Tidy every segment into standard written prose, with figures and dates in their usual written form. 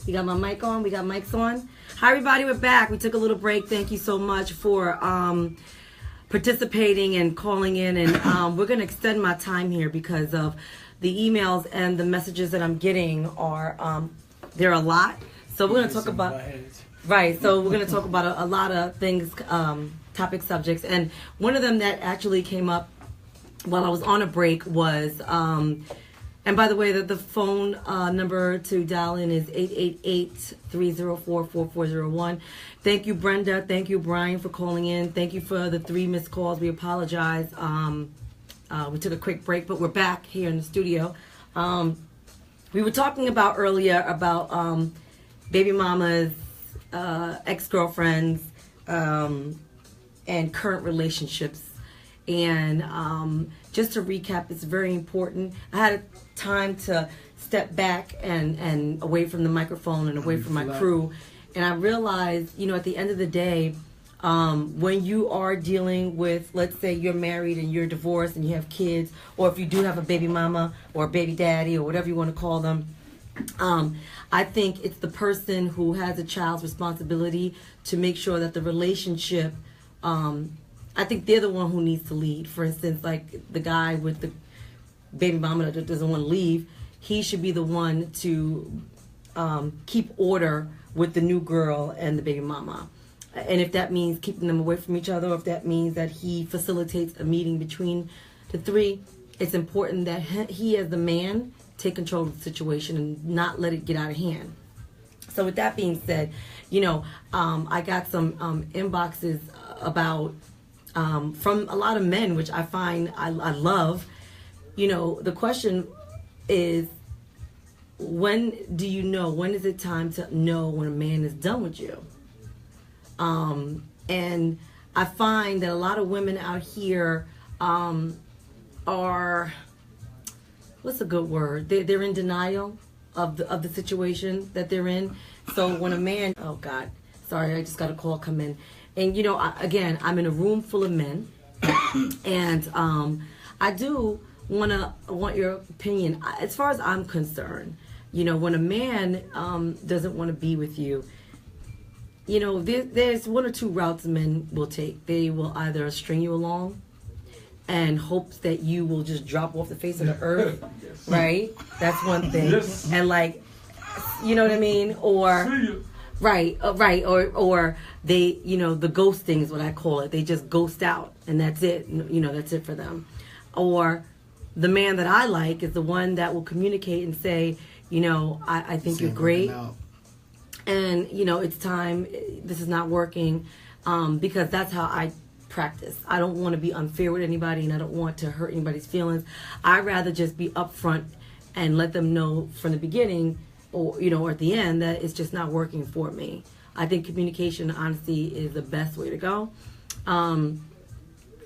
We got my mic on. We got mics on. Hi, everybody. We're back. We took a little break. Thank you so much for participating and calling in. And we're going to extend my time here because of the emails and the messages that I'm getting are, there are a lot. So we're going to talk about, right. So we're going to talk about a lot of things, topic subjects. And one of them that actually came up while I was on a break was, and by the way, the phone number to dial in is 888-304-4401. Thank you, Brenda. Thank you, Brian, for calling in. Thank you for the 3 missed calls. We apologize. We took a quick break, but we're back here in the studio. We were talking about earlier about baby mamas, ex-girlfriends, and current relationships. And just to recap, it's very important. I had time to step back and away from the microphone and away from my crew. And I realized, you know, at the end of the day, when you are dealing with, let's say you're married and you're divorced and you have kids, or if you do have a baby mama or a baby daddy or whatever you want to call them, I think it's the person who has a child's responsibility to make sure that the relationship, I think they're the one who needs to lead. For instance, like the guy with the baby mama that doesn't want to leave, he should be the one to keep order with the new girl and the baby mama. And if that means keeping them away from each other, or if that means that he facilitates a meeting between the 3, it's important that he as the man take control of the situation and not let it get out of hand. So with that being said, you know, I got some inboxes about from a lot of men, which I find I love. You know, the question is, when do you know? When is it time to know when a man is done with you? And I find that a lot of women out here are, what's a good word? They're in denial of the situation that they're in. So when a man, oh God, sorry, I just got a call come in. And, you know, again, I'm in a room full of men, and I do want your opinion. As far as I'm concerned, you know, when a man doesn't want to be with you, you know, there's 1 or 2 routes men will take. They will either string you along and hopes that you will just drop off the face of the earth, yes. Right? That's one thing. Yes. And like, you know what I mean? Or... Right, or they, you know, the ghosting is what I call it. They just ghost out, and that's it. You know, that's it for them. Or the man that I like is the one that will communicate and say, you know, I think you're great, and you know, it's time. This is not working, because that's how I practice. I don't want to be unfair with anybody, and I don't want to hurt anybody's feelings. I'd rather just be upfront and let them know from the beginning, or, you know, or at the end, that it's just not working for me. I think communication, honesty is the best way to go.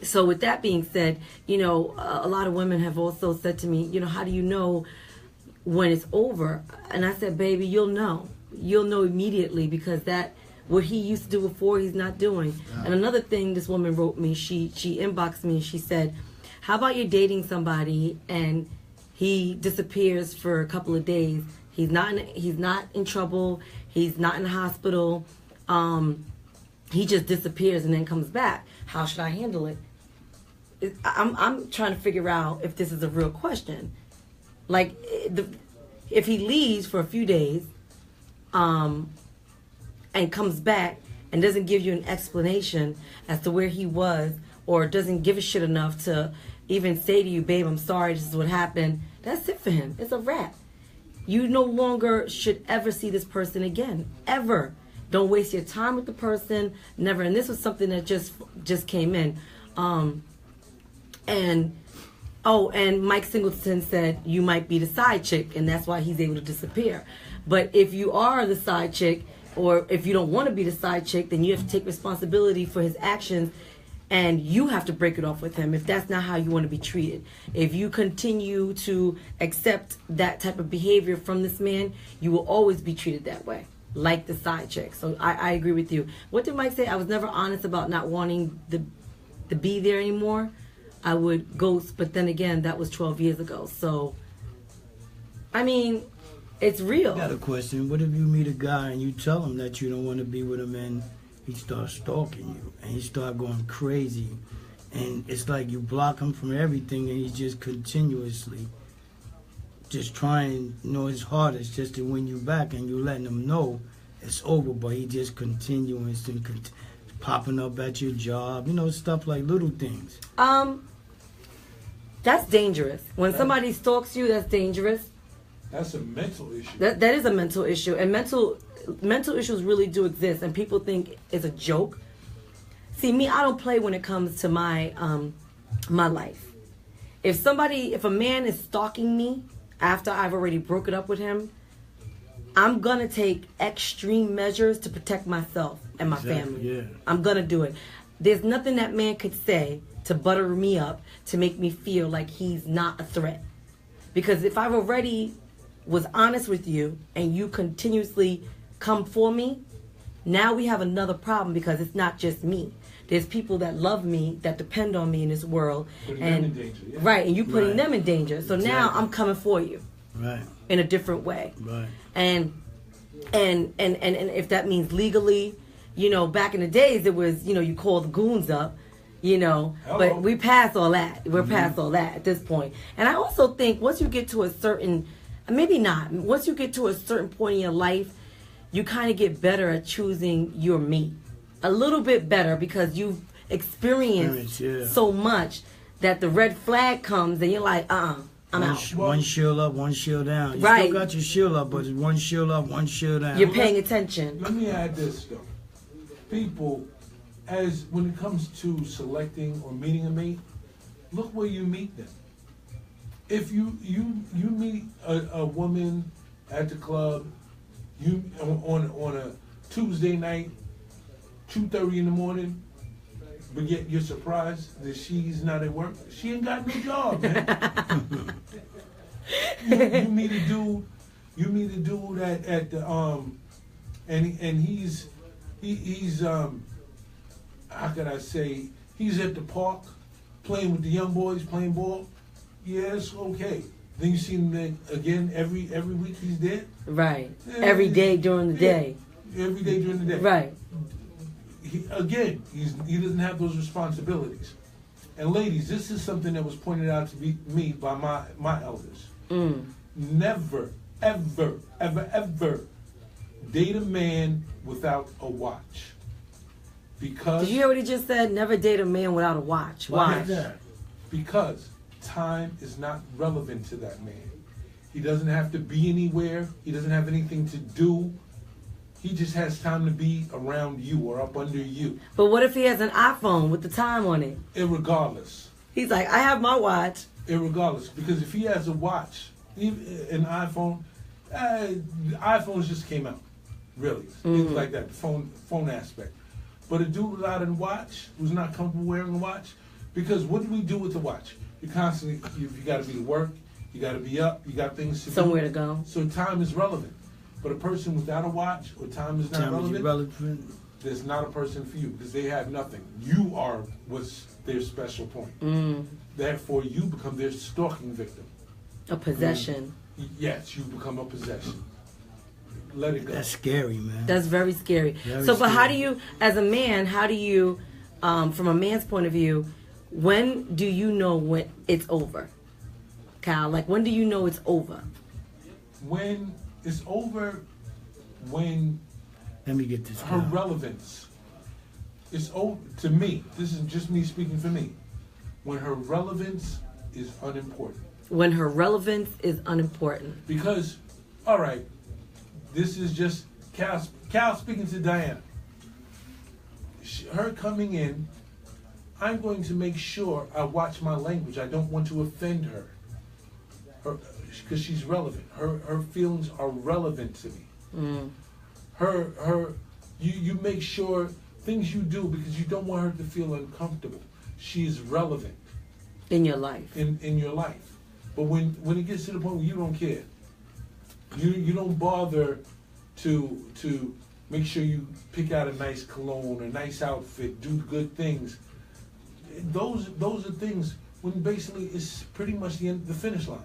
So with that being said, you know, a lot of women have also said to me, you know, how do you know when it's over? And I said, baby, you'll know. You'll know immediately, because that, what he used to do before, he's not doing. And another thing this woman wrote me, she inboxed me and she said, how about you're dating somebody and he disappears for a couple of days? He's not in trouble. He's not in the hospital. He just disappears and then comes back. How should I handle it? I'm trying to figure out if this is a real question. Like, if he leaves for a few days, and comes back and doesn't give you an explanation as to where he was, or doesn't give a shit enough to even say to you, babe, I'm sorry, this is what happened. That's it for him. It's a wrap. You no longer should ever see this person again, ever. Don't waste your time with the person, never. And this was something that just came in. And Mike Singleton said you might be the side chick, and that's why he's able to disappear. But if you are the side chick, or if you don't want to be the side chick, then you have to take responsibility for his actions, and you have to break it off with him if that's not how you want to be treated. If you continue to accept that type of behavior from this man, you will always be treated that way, like the side chick. So I agree with you. What did Mike say? I was never honest about not wanting to be there anymore. I would ghost, but then again, that was 12 years ago. So, I mean, It's real. I got a question. What if you meet a guy and you tell him that you don't want to be with him and he starts stalking you and he starts going crazy and it's like you block him from everything and he's just continuously just trying, his hardest just to win you back and you letting him know it's over, but he just continues and popping up at your job, stuff like little things. That's dangerous. When somebody stalks you, that's dangerous. That's a mental issue. That is a mental issue, and mental issues really do exist, and people think it's a joke. See, me, I don't play when it comes to my my life. If a man is stalking me after I've already broken up with him, I'm gonna take extreme measures to protect myself and my family. Yeah. I'm gonna do it. There's nothing that man could say to butter me up to make me feel like he's not a threat. Because if I've already was honest with you and you continuously come for me, now we have another problem because it's not just me. There's people that love me, that depend on me in this world. Putting them in danger, yeah. Right, and you putting them in danger. So now I'm coming for you. Right. In a different way. Right. And if that means legally, back in the days it was, you call the goons up. Hello. But we pass all that. We're past all that at this point. And I also think once you get to a certain, maybe not, once you get to a certain point in your life, you kind of get better at choosing your mate. A little bit better because you've experienced so much that the red flag comes and you're like, I'm out. One shield up, one shield down. You Right. still got your shield up, but it's one shield up, one shield down. You're paying attention. Let me add this though. People, when it comes to selecting or meeting a mate, look where you meet them. If you meet a woman at the club, you on a Tuesday night, 2:30 in the morning, but yet you're surprised that she's not at work. She ain't got no job, man. you meet a dude at the and he's how could I say, he's at the park playing with the young boys, playing ball. Yes, okay. Then you see him again every week he's there. Right. Every day during the day. Every day during the day. Right. He doesn't have those responsibilities. And ladies, this is something that was pointed out to me by my elders. Never, ever, ever, ever date a man without a watch. Because Did you hear what he just said? Never date a man without a watch. Why? is that? Because time is not relevant to that man. He doesn't have to be anywhere. He doesn't have anything to do. He just has time to be around you or up under you. But what if he has an iPhone with the time on it? Irregardless. He's like, I have my watch. Irregardless. Because if he has a watch, an iPhone, iPhones just came out. Really. Things like that. The phone aspect. But a dude without a watch, who's not comfortable wearing a watch, because what do we do with the watch? You constantly, you got to be at work, you got to be up, you got things to do. Somewhere to go. So time is relevant. But a person without a watch or time is not relevant, there's not a person for you because they have nothing. You are what's their special point. Therefore, you become their stalking victim. A possession. Yes, you become a possession. Let it go. That's scary, man. That's very scary. Very But how scary. do you, as a man, from a man's point of view, when do you know when it's over? Kyle, like when do you know it's over? When it's over, when Let me get this her down. relevance is over, to me, this is just me speaking for me, when her relevance is unimportant. When her relevance is unimportant. Because, all right, this is just Cal speaking to Diana. Her coming in, I'm going to make sure I watch my language. I don't want to offend her. Because she's relevant. Her feelings are relevant to me. You make sure things you do because you don't want her to feel uncomfortable. She's relevant. In your life. In your life. But when it gets to the point where you don't care, you don't bother to make sure you pick out a nice cologne, a nice outfit, do good things. Those are things when basically it's pretty much the finish line.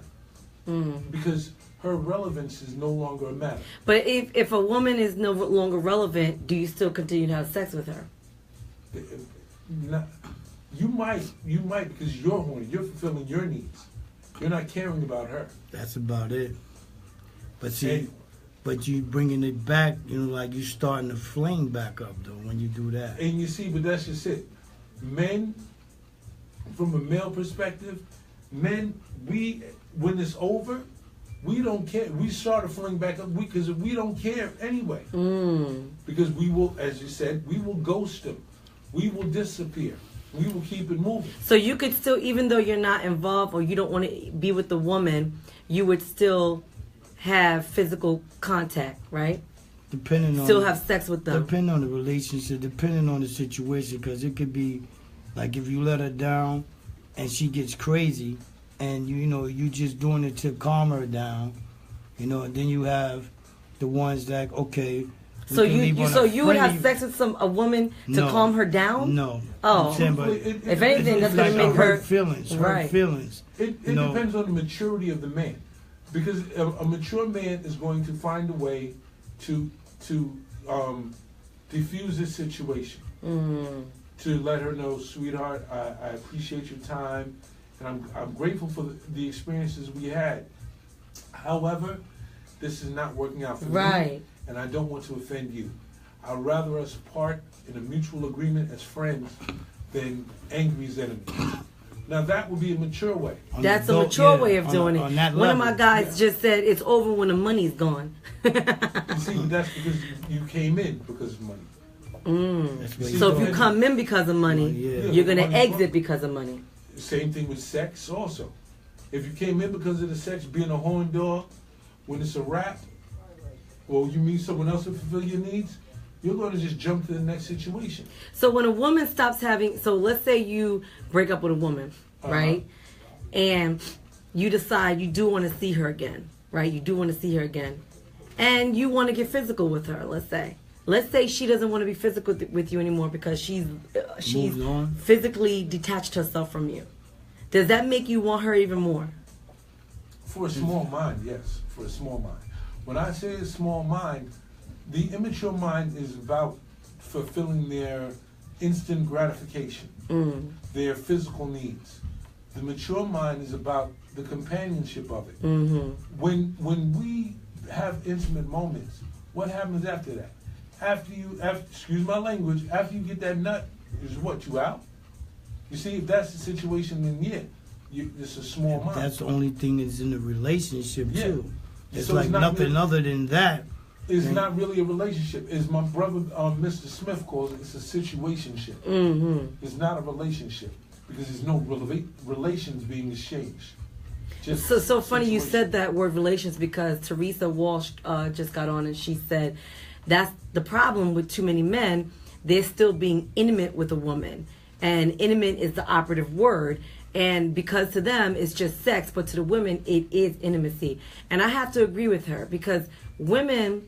Because her relevance is no longer a matter. But if a woman is no longer relevant, do you still continue to have sex with her? You might because you're horny. You're fulfilling your needs. You're not caring about her. That's about it. But see, but you bringing it back, like you starting the flame back up though when you do that. And you see, but that's just it. Men, from a male perspective, when it's over, we don't care. We start to fling back up because we don't care anyway. Because we will, as you said, we will ghost them. We will disappear. We will keep it moving. So you could still, even though you're not involved or you don't want to be with the woman, you would still have physical contact, right? Depending on still have sex with them. Depending on the relationship, depending on the situation, because it could be like if you let her down and she gets crazy, and you just doing it to calm her down, and then you have the ones that So you would have sex with a woman to calm her down? No. Oh. If anything, that's going to make her feelings. Right. Her feelings. It depends on the maturity of the man, because a mature man is going to find a way to diffuse this situation. To let her know, sweetheart, I appreciate your time, and I'm grateful for the experiences we had. However, this is not working out for me, and I don't want to offend you. I'd rather us part in a mutual agreement as friends than angry as enemies. Now that would be a mature way. That's a mature way of doing it. One of my guys just said it's over when the money's gone. You see, that's because you came in because of money. So if you come in because of money, you're going to exit because of money. Same thing with sex also. If you came in because of the sex, being a horn dog, when it's a wrap, or you meet someone else to fulfill your needs, you're going to just jump to the next situation. So when a woman stops having, so let's say you break up with a woman, right? And you decide you do want to see her again, right? You do want to see her again. And you want to get physical with her, let's say. Let's say she doesn't want to be physical with you anymore because she's physically detached herself from you. Does that make you want her even more? For a small mind, yes. For a small mind. When I say a small mind, the immature mind is about fulfilling their instant gratification, their physical needs. The mature mind is about the companionship of it. When we have intimate moments, what happens after that? After excuse my language, after you get that nut, is what, you out? You see, if that's the situation, then it's a small mind. That's the only thing that's in the relationship too. It's so like nothing other than that. It's not really a relationship. As my brother, Mr. Smith, calls it, it's a situationship. It's not a relationship because there's no relations being exchanged. So funny you said that word relations, because Teresa Walsh just got on and she said that's the problem with too many men. They're still being intimate with a woman, and intimate is the operative word. And because to them it's just sex, but to the women it is intimacy. And I have to agree with her, because women,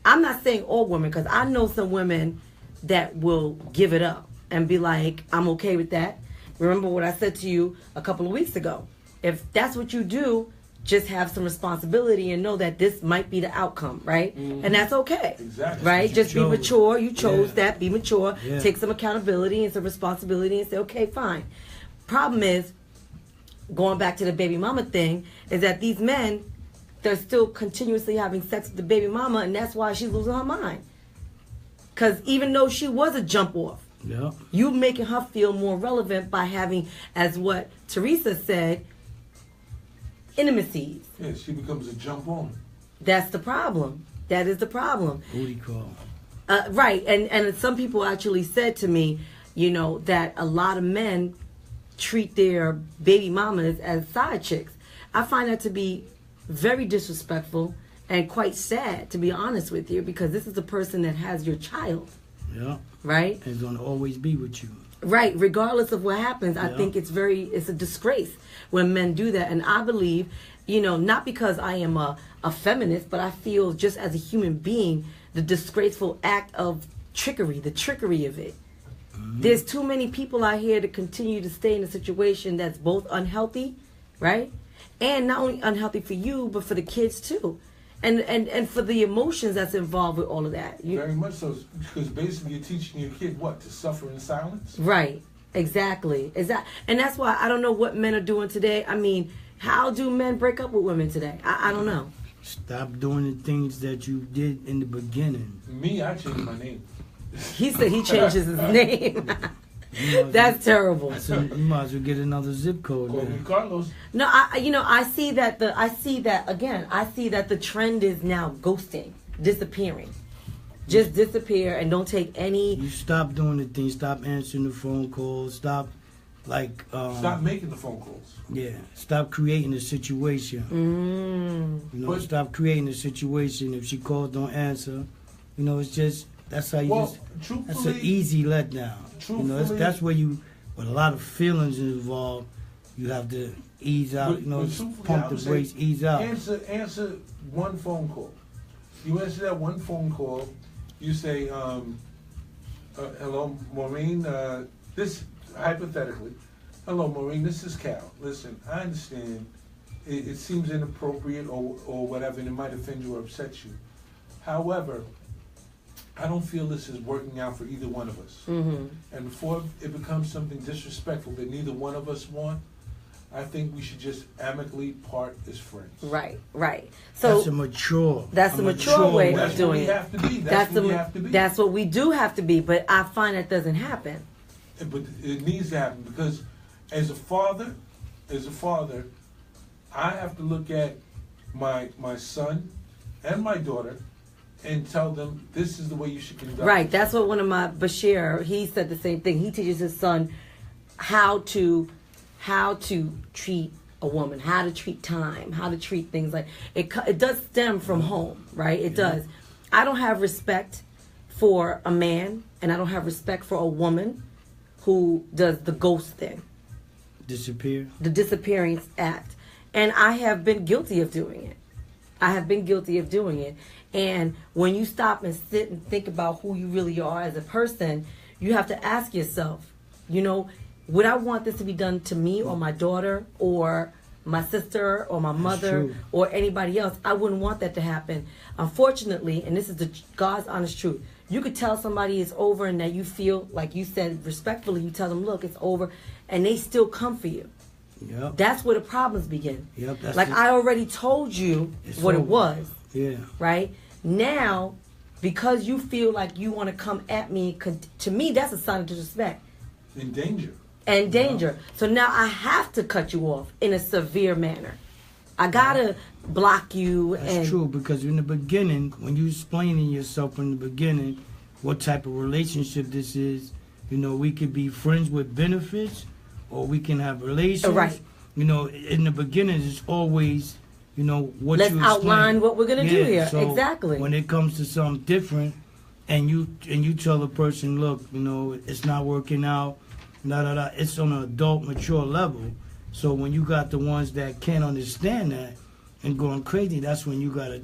I'm not saying all women, because I know some women that will give it up and be like, I'm okay with that. Remember what I said to you a couple of weeks ago. If that's what you do, just have some responsibility and know that this might be the outcome, right? And that's okay. Exactly. Right? Just be mature. You chose that. Be mature. Take some accountability and some responsibility and say, okay, fine. Problem is, going back to the baby mama thing, is that these men, they're still continuously having sex with the baby mama, and that's why she's losing her mind. Because even though she was a jump off, you making her feel more relevant by having, as what Teresa said, intimacies. Yeah, she becomes a jump on. That's the problem. That is the problem. Booty call. Right, and some people actually said to me, that a lot of men treat their baby mamas as side chicks. I find that to be very disrespectful and quite sad, to be honest with you, because this is the person that has your child. Yeah. Right? And it's going to always be with you. Right, regardless of what happens. I think it's a disgrace when men do that. And I believe, not because I am a feminist, but I feel just as a human being, the disgraceful act of trickery, the trickery of it. There's too many people out here to continue to stay in a situation that's both unhealthy, right? and not only unhealthy for you, but for the kids too, and for the emotions that's involved with all of that. Very much so, because basically you're teaching your kid what, to suffer in silence. Right. Exactly. And that's why I don't know what men are doing today. I mean, how do men break up with women today? I don't know. Stop doing the things that you did in the beginning. Me, I changed my name. He said he changes his name. That's terrible. I said, you might as well get another zip code. Call me Carlos. No, I see that the trend is now ghosting, disappearing. Just disappear and don't take any. You stop doing the things. Stop answering the phone calls. Stop, stop making the phone calls. Yeah. Stop creating a situation. Stop creating a situation. If she calls, don't answer. It's just that's how you. That's an easy letdown. That's where with a lot of feelings involved. You have to ease out. Pump the brakes, ease out. Answer one phone call. You answer that one phone call. You say, hello, Maureen, this, hypothetically, hello, Maureen, this is Cal. Listen, I understand it seems inappropriate or whatever, and it might offend you or upset you. However, I don't feel this is working out for either one of us. Mm-hmm. And before it becomes something disrespectful that neither one of us want, I think we should just amicably part as friends. Right. So that's a mature. That's a mature way of doing it. That's what we have to be. That's what we do have to be. But I find that doesn't happen. But it needs to happen because, as a father, I have to look at my son and my daughter and tell them this is the way you should conduct. Right. That's what one of my Bashir. He said the same thing. He teaches his son how to treat a woman, how to treat time, how to treat things like it. It does stem from home, right? It does. I don't have respect for a man, and I don't have respect for a woman who does the ghost thing, the disappearing act, and I have been guilty of doing it. And when you stop and sit and think about who you really are as a person, you have to ask yourself, would I want this to be done to me or my daughter or my sister or my mother or anybody else? I wouldn't want that to happen. Unfortunately, and this is the God's honest truth, you could tell somebody it's over and that you feel, like you said, respectfully, you tell them, look, it's over, and they still come for you. Yep. That's where the problems begin. Yep, I already told you what it was. Yeah. Right? Now, because you feel like you want to come at me, to me, that's a sign of disrespect. In danger. And danger. So now I have to cut you off in a severe manner. I gotta block you. That's true, because in the beginning, when you explaining yourself in the beginning, what type of relationship this is, we could be friends with benefits, or we can have relations. Right. In the beginning, it's always, what Let's you outline what we're gonna do here. So exactly. When it comes to something different, and you tell the person, look, it's not working out. It's on an adult, mature level. So when you got the ones that can't understand that and going crazy, that's when you gotta,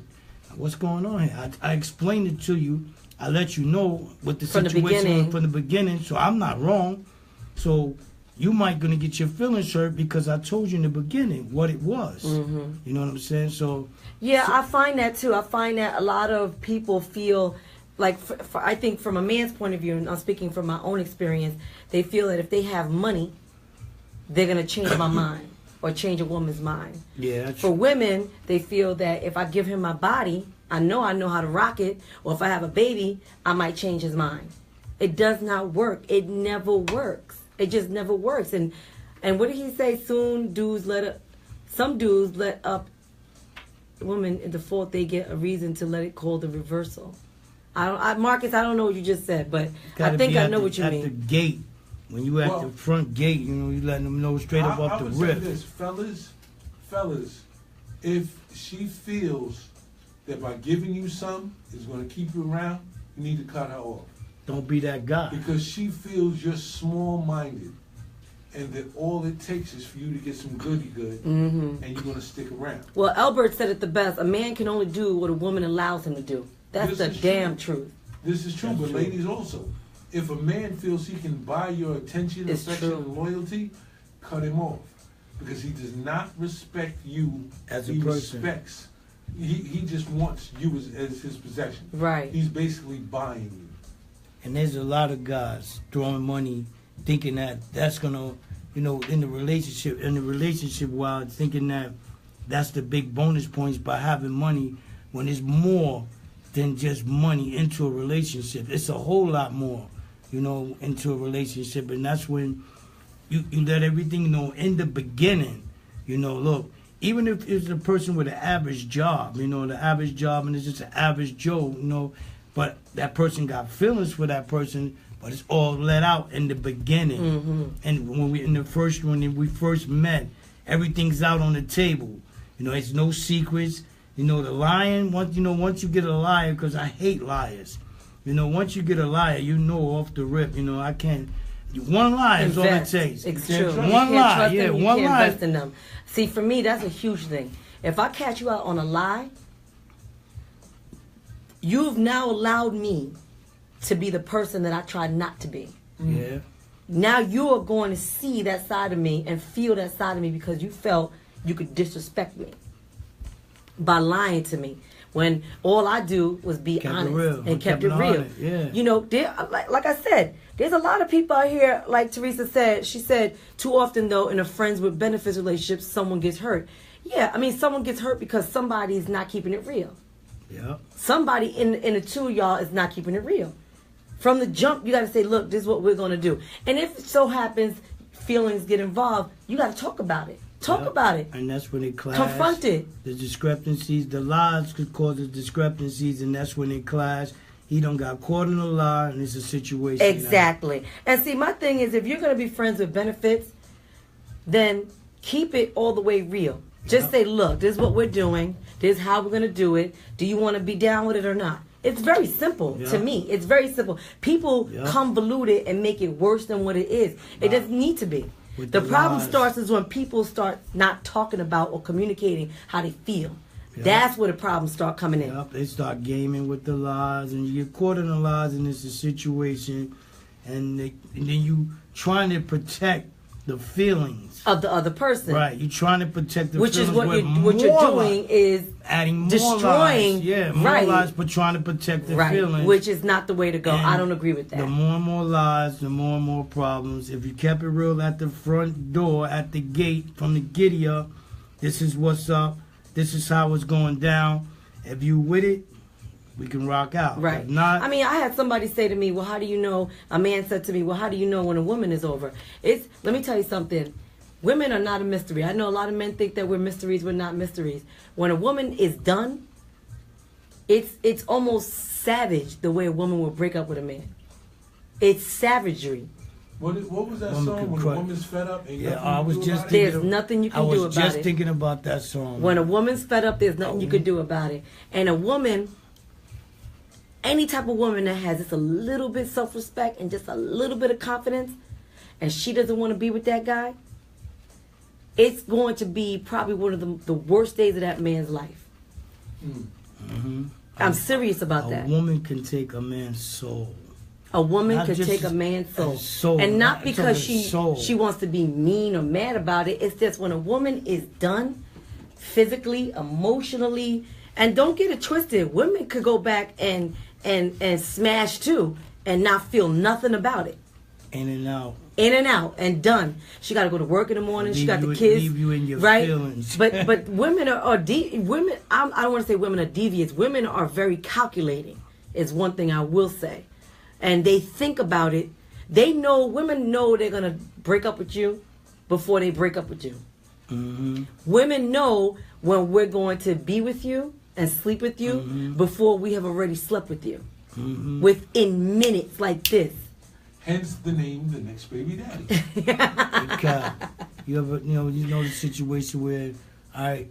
what's going on here? I explained it to you. I let you know what the situation was from the beginning. So I'm not wrong. So you might gonna get your feelings hurt because I told you in the beginning what it was. Mm-hmm. You know what I'm saying? I find that too. I find that a lot of people feel like, I think from a man's point of view, and I'm speaking from my own experience, they feel that if they have money, they're going to change my mind or change a woman's mind. Yeah. For women, they feel that if I give him my body, I know how to rock it, or if I have a baby, I might change his mind. It does not work. It never works. It just never works. And what did he say? Some dudes let up women in default, they get a reason to let it call the reversal. Marcus, I don't know what you just said, but I think I know what you mean. At the gate, when you at the front gate, you letting them know straight up off the rip. I would say this, fellas, if she feels that by giving you some is going to keep you around, you need to cut her off. Don't be that guy. Because she feels you're small-minded, and that all it takes is for you to get some goody good, and you're going to stick around. Well, Albert said it the best. A man can only do what a woman allows him to do. That's the damn truth. This is true, but ladies also. If a man feels he can buy your attention, affection, and loyalty, cut him off. because he does not respect you As a he person. respects. He just wants you as his possession. Right. He's basically buying you. And there's a lot of guys throwing money, thinking that that's gonna, in the relationship while thinking that that's the big bonus points by having money, when it's more than just money into a relationship. It's a whole lot more, into a relationship, and that's when you let everything know in the beginning. Look, even if it's a person with an average job, the average job, and it's just an average Joe, but that person got feelings for that person, but it's all let out in the beginning. Mm-hmm. And when we first met, everything's out on the table. It's no secrets. The lying, once you get a liar, because I hate liars. Once you get a liar, off the rip, I can't. One lie is all it takes. It's true. One lie, yeah, you one can't lie. invest in them. See, for me, that's a huge thing. If I catch you out on a lie, you've now allowed me to be the person that I tried not to be. Yeah. Now you are going to see that side of me and feel that side of me because you felt you could disrespect me by lying to me. When all I do was be honest and kept it real. Yeah. Like I said, there's a lot of people out here, like Teresa said, she said, too often though in a friends with benefits relationship, someone gets hurt. Yeah, I mean, someone gets hurt because somebody's not keeping it real. Yeah. Somebody in the two of y'all is not keeping it real. From the jump, you got to say, look, this is what we're going to do. And if it so happens feelings get involved, you got to talk about it. Talk about it. And that's when they clash. Confront it. The discrepancies, the lies could cause the discrepancies, and that's when they clash. He done got caught in a lie, and it's a situation. Exactly. And see, my thing is, if you're going to be friends with benefits, then keep it all the way real. Just say, look, this is what we're doing. This is how we're going to do it. Do you want to be down with it or not? It's very simple to me. It's very simple. People convolute it and make it worse than what it is. It doesn't need to be. The problem starts is when people start not talking about or communicating how they feel. That's where the problems start coming in. They start gaming with the lies, and you get caught in the lies, and it's a situation, and then you trying to protect the feelings of the other person. Right, you're trying to protect the which feelings. What you're doing is adding more destroying, lies. Yeah, more lies, but trying to protect the feelings. Which is not the way to go. And I don't agree with that. The more and more lies, the more and more problems. If you kept it real at the front door, at the gate, from the giddy up, this is what's up, this is how it's going down. If you with it, we can rock out. Right. If not, I mean, I had somebody say to me, well, how do you know, a man said to me, well, how do you know when a woman is over? Let me tell you something. Women are not a mystery. I know a lot of men think that we're mysteries. We're not mysteries. When a woman is done, it's almost savage the way a woman will break up with a man. It's savagery. What was that song? When a woman's fed up? I was just thinking. There's nothing you can do about it. I was just thinking about that song. When a woman's fed up, there's nothing you can do about it. And a woman, any type of woman that has just a little bit self-respect and just a little bit of confidence, and she doesn't want to be with that guy, it's going to be probably one of the worst days of that man's life. Mm-hmm. I'm serious about that. A woman can take a man's soul. A woman can take a man's soul. And not because she wants to be mean or mad about it. It's just when a woman is done, physically, emotionally, and don't get it twisted, women could go back and smash too and not feel nothing about it. In and out. In and out and done. She got to go to work in the morning. She got the kids. Leave you in your right? feelings. But women are women. I don't want to say women are devious. Women are very calculating. Is one thing I will say, and they think about it. They know. Women know they're gonna break up with you before they break up with you. Mm-hmm. Women know when we're going to be with you and sleep with you before we have already slept with you. Mm-hmm. Within minutes like this. Hence the name, the next baby daddy. Because you know the situation where,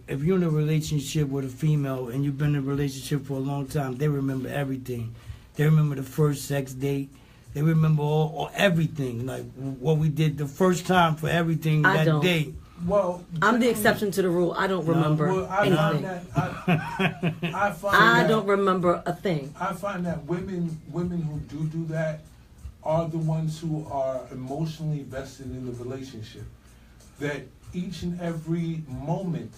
if you're in a relationship with a female and you've been in a relationship for a long time, they remember everything. They remember the first sex date. They remember all everything, like what we did the first time for everything that date. Well, I'm the exception to the rule. I don't remember anything. I don't remember a thing. I find that women who do that are the ones who are emotionally vested in the relationship. That each and every moment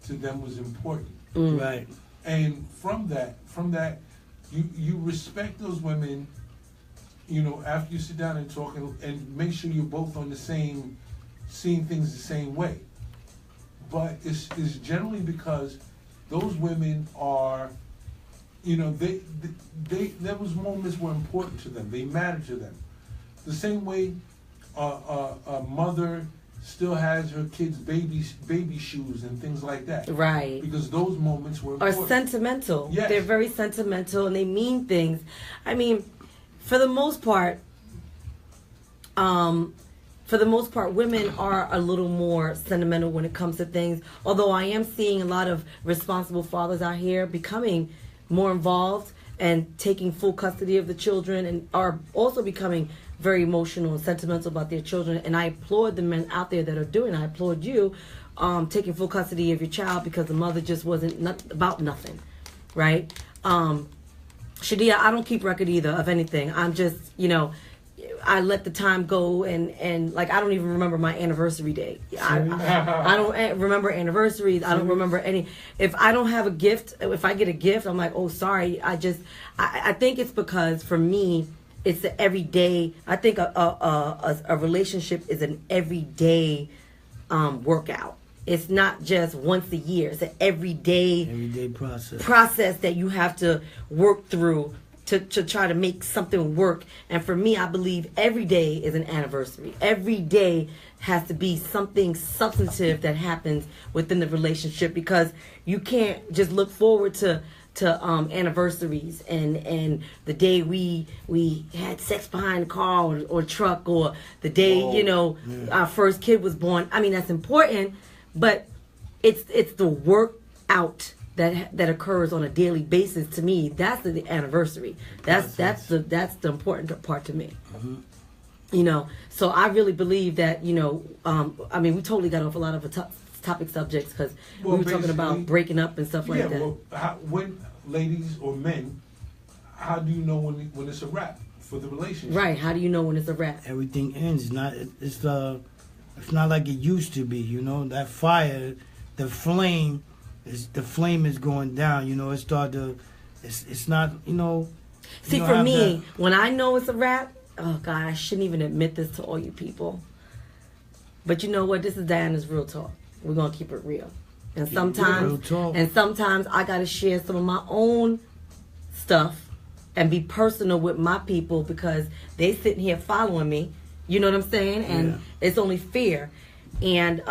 to them was important. Right. And from that, you respect those women, you know, after you sit down and talk and make sure you're both on the same, seeing things the same way. But it's generally because those women are, you know, they there was moments were important to them. They mattered to them. The same way a mother still has her kids' baby shoes and things like that. Right. Because those moments were Are important. sentimental. Yes. They're very sentimental and they mean things. I mean, for the most part, women are a little more sentimental when it comes to things. Although I am seeing a lot of responsible fathers out here becoming more involved and taking full custody of the children, and are also becoming very emotional and sentimental about their children. And I applaud the men out there that are doing it. I applaud you taking full custody of your child because the mother just wasn't about nothing, right? Shadia, I don't keep record either of anything. I'm just, you know, I let the time go, and like I don't even remember my anniversary day. I don't remember anniversaries. I don't remember any. If I don't have a gift, if I get a gift, I'm like, oh, sorry. I think it's because for me, it's the everyday. I think a relationship is an everyday workout. It's not just once a year. It's an everyday process that you have to work through to try to make something work. And for me, I believe every day is an anniversary. Every day has to be something substantive that happens within the relationship, because you can't just look forward to anniversaries and the day we had sex behind the car or truck, or the day our first kid was born. I mean, that's important, but it's the work out that occurs on a daily basis. To me, that's the anniversary. That's the important part to me. Mm-hmm. You know, so I really believe that, you know, I mean, we totally got off a lot of topic subjects because we were talking about breaking up and stuff like that. Well, when ladies or men, how do you know when it's a wrap for the relationship? Right. How do you know when it's a wrap? Everything ends. It's not like it used to be. You know, that fire, the flame is going down. You know, it's not. You know. See, for me, when I know it's a wrap, oh God, I shouldn't even admit this to all you people. But you know what? This is Diana's real talk. We're gonna keep it real. And sometimes I gotta share some of my own stuff and be personal with my people because they sitting here following me. You know what I'm saying? And it's only fair. And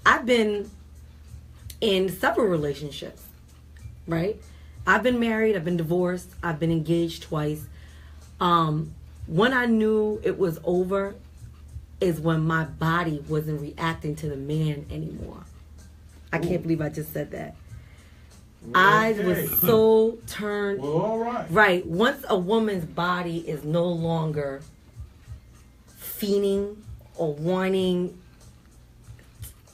I've been in several relationships, right? I've been married, I've been divorced, I've been engaged twice. When I knew it was over is when my body wasn't reacting to the man anymore. I can't believe I just said that. Okay. I was so turned. Well, all right. Right. Once a woman's body is no longer fiending or wanting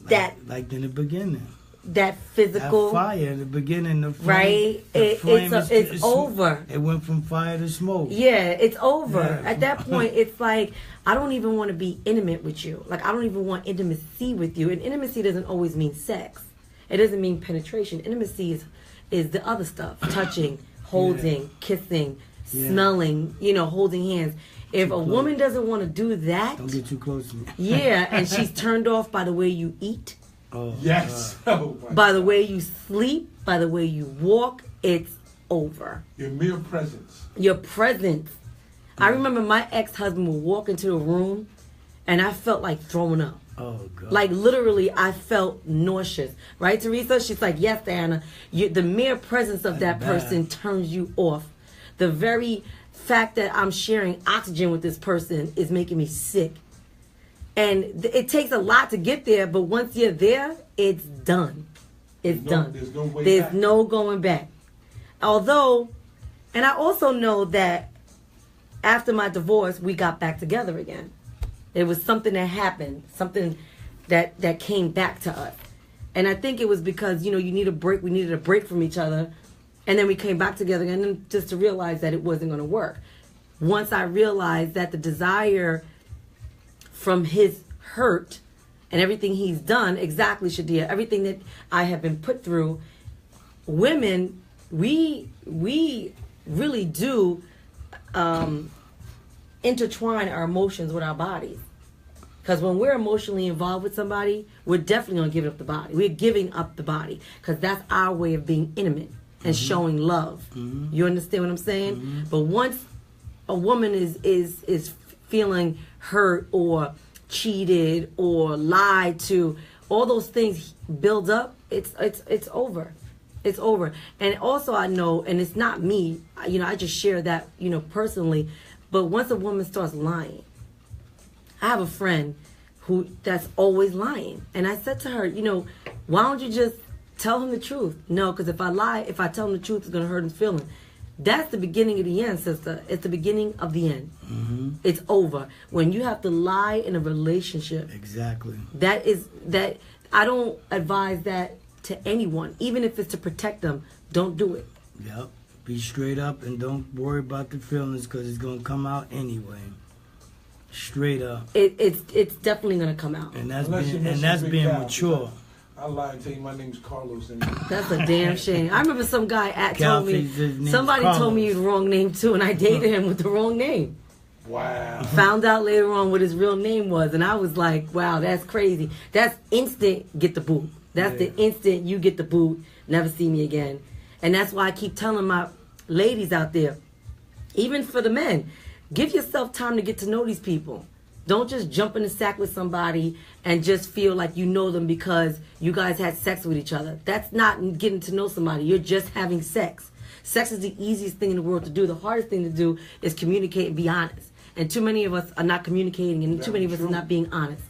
like in the beginning. That physical that fire in the beginning, the flame, right? It's over. It went from fire to smoke. Yeah, it's over. Yeah. At that point, it's like I don't even want to be intimate with you. Like I don't even want intimacy with you. And intimacy doesn't always mean sex. It doesn't mean penetration. Intimacy is the other stuff: touching, holding, kissing, smelling. You know, holding hands. If a woman doesn't want to do that, don't get too close to me. Yeah, and she's turned off by the way you eat. Oh, yes. By the way you sleep, by the way you walk, it's over. Your mere presence. Your presence. I remember my ex-husband would walk into the room and I felt like throwing up. Oh, God. Like literally I felt nauseous. Right, Teresa? She's like, yes, Diana. The mere presence of that person turns you off. The very fact that I'm sharing oxygen with this person is making me sick. And it takes a lot to get there, but once you're there, it's done. It's done. There's no way There's back. no going back. Although, and I also know that after my divorce, we got back together again. It was something that happened, something that came back to us. And I think it was because, you need a break. We needed a break from each other. And then we came back together again, and just to realize that it wasn't going to work. Once I realized that the desire from his hurt and everything he's done, exactly, Shadia, everything that I have been put through, women, we really do intertwine our emotions with our bodies. Because when we're emotionally involved with somebody, we're definitely going to give up the body. We're giving up the body because that's our way of being intimate and showing love. You understand what I'm saying? But once a woman is feeling hurt or cheated or lied to, all those things build up, it's over. It's over. And also I know, and it's not me, I just share that, personally, but once a woman starts lying, I have a friend that's always lying. And I said to her, why don't you just tell him the truth? No, because if I tell him the truth, it's going to hurt his feelings. That's the beginning of the end, sister. It's the beginning of the end. It's over. When you have to lie in a relationship. Exactly. That I don't advise that to anyone. Even if it's to protect them, don't do it. Yep. Be straight up and don't worry about the feelings because it's going to come out anyway. Straight up. It's definitely going to come out. And that's being mature. I lie and tell you my name's Carlos. And that's a damn shame. I remember some guy told me, somebody told me the wrong name too, and I dated him with the wrong name. Wow. Found out later on what his real name was, and I was like, wow, that's crazy. That's instant get the boot. That's the instant you get the boot, never see me again. And that's why I keep telling my ladies out there, even for the men, give yourself time to get to know these people. Don't just jump in the sack with somebody and just feel like you know them because you guys had sex with each other. That's not getting to know somebody. You're just having sex. Sex is the easiest thing in the world to do. The hardest thing to do is communicate and be honest. And too many of us are not communicating, and too many of us are not being honest.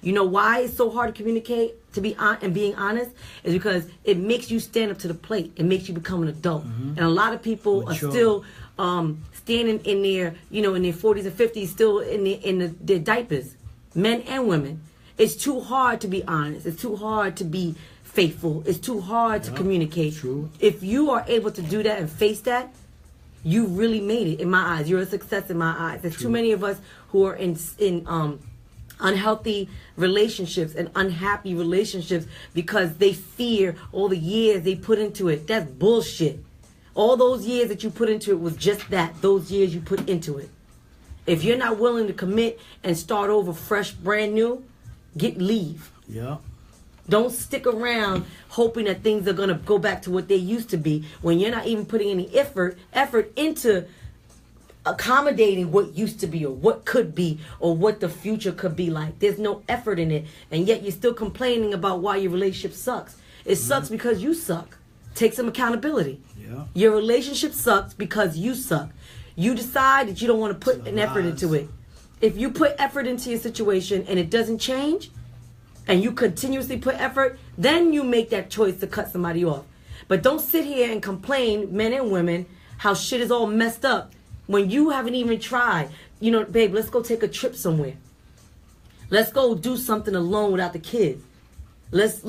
You know why it's so hard to communicate and being honest? Is because it makes you stand up to the plate. It makes you become an adult. And a lot of people are still standing in their, in their 40s and 50s, still in their diapers, men and women. It's too hard to be honest. It's too hard to be faithful. It's too hard to communicate. True. If you are able to do that and face that, you really made it in my eyes. You're a success in my eyes. There's too many of us who are in unhealthy relationships and unhappy relationships because they fear all the years they put into it. That's bullshit. All those years that you put into it was just that. Those years you put into it. If you're not willing to commit and start over fresh, brand new, leave. Yeah. Don't stick around hoping that things are going to go back to what they used to be when you're not even putting any effort into accommodating what used to be or what could be or what the future could be like. There's no effort in it, and yet you're still complaining about why your relationship sucks. It sucks because you suck. Take some accountability. Yeah. Your relationship sucks because you suck. You decide that you don't want to put an effort into it. If you put effort into your situation and it doesn't change, and you continuously put effort, then you make that choice to cut somebody off. But don't sit here and complain, men and women, how shit is all messed up when you haven't even tried. Babe, let's go take a trip somewhere. Let's go do something alone without the kids. Let's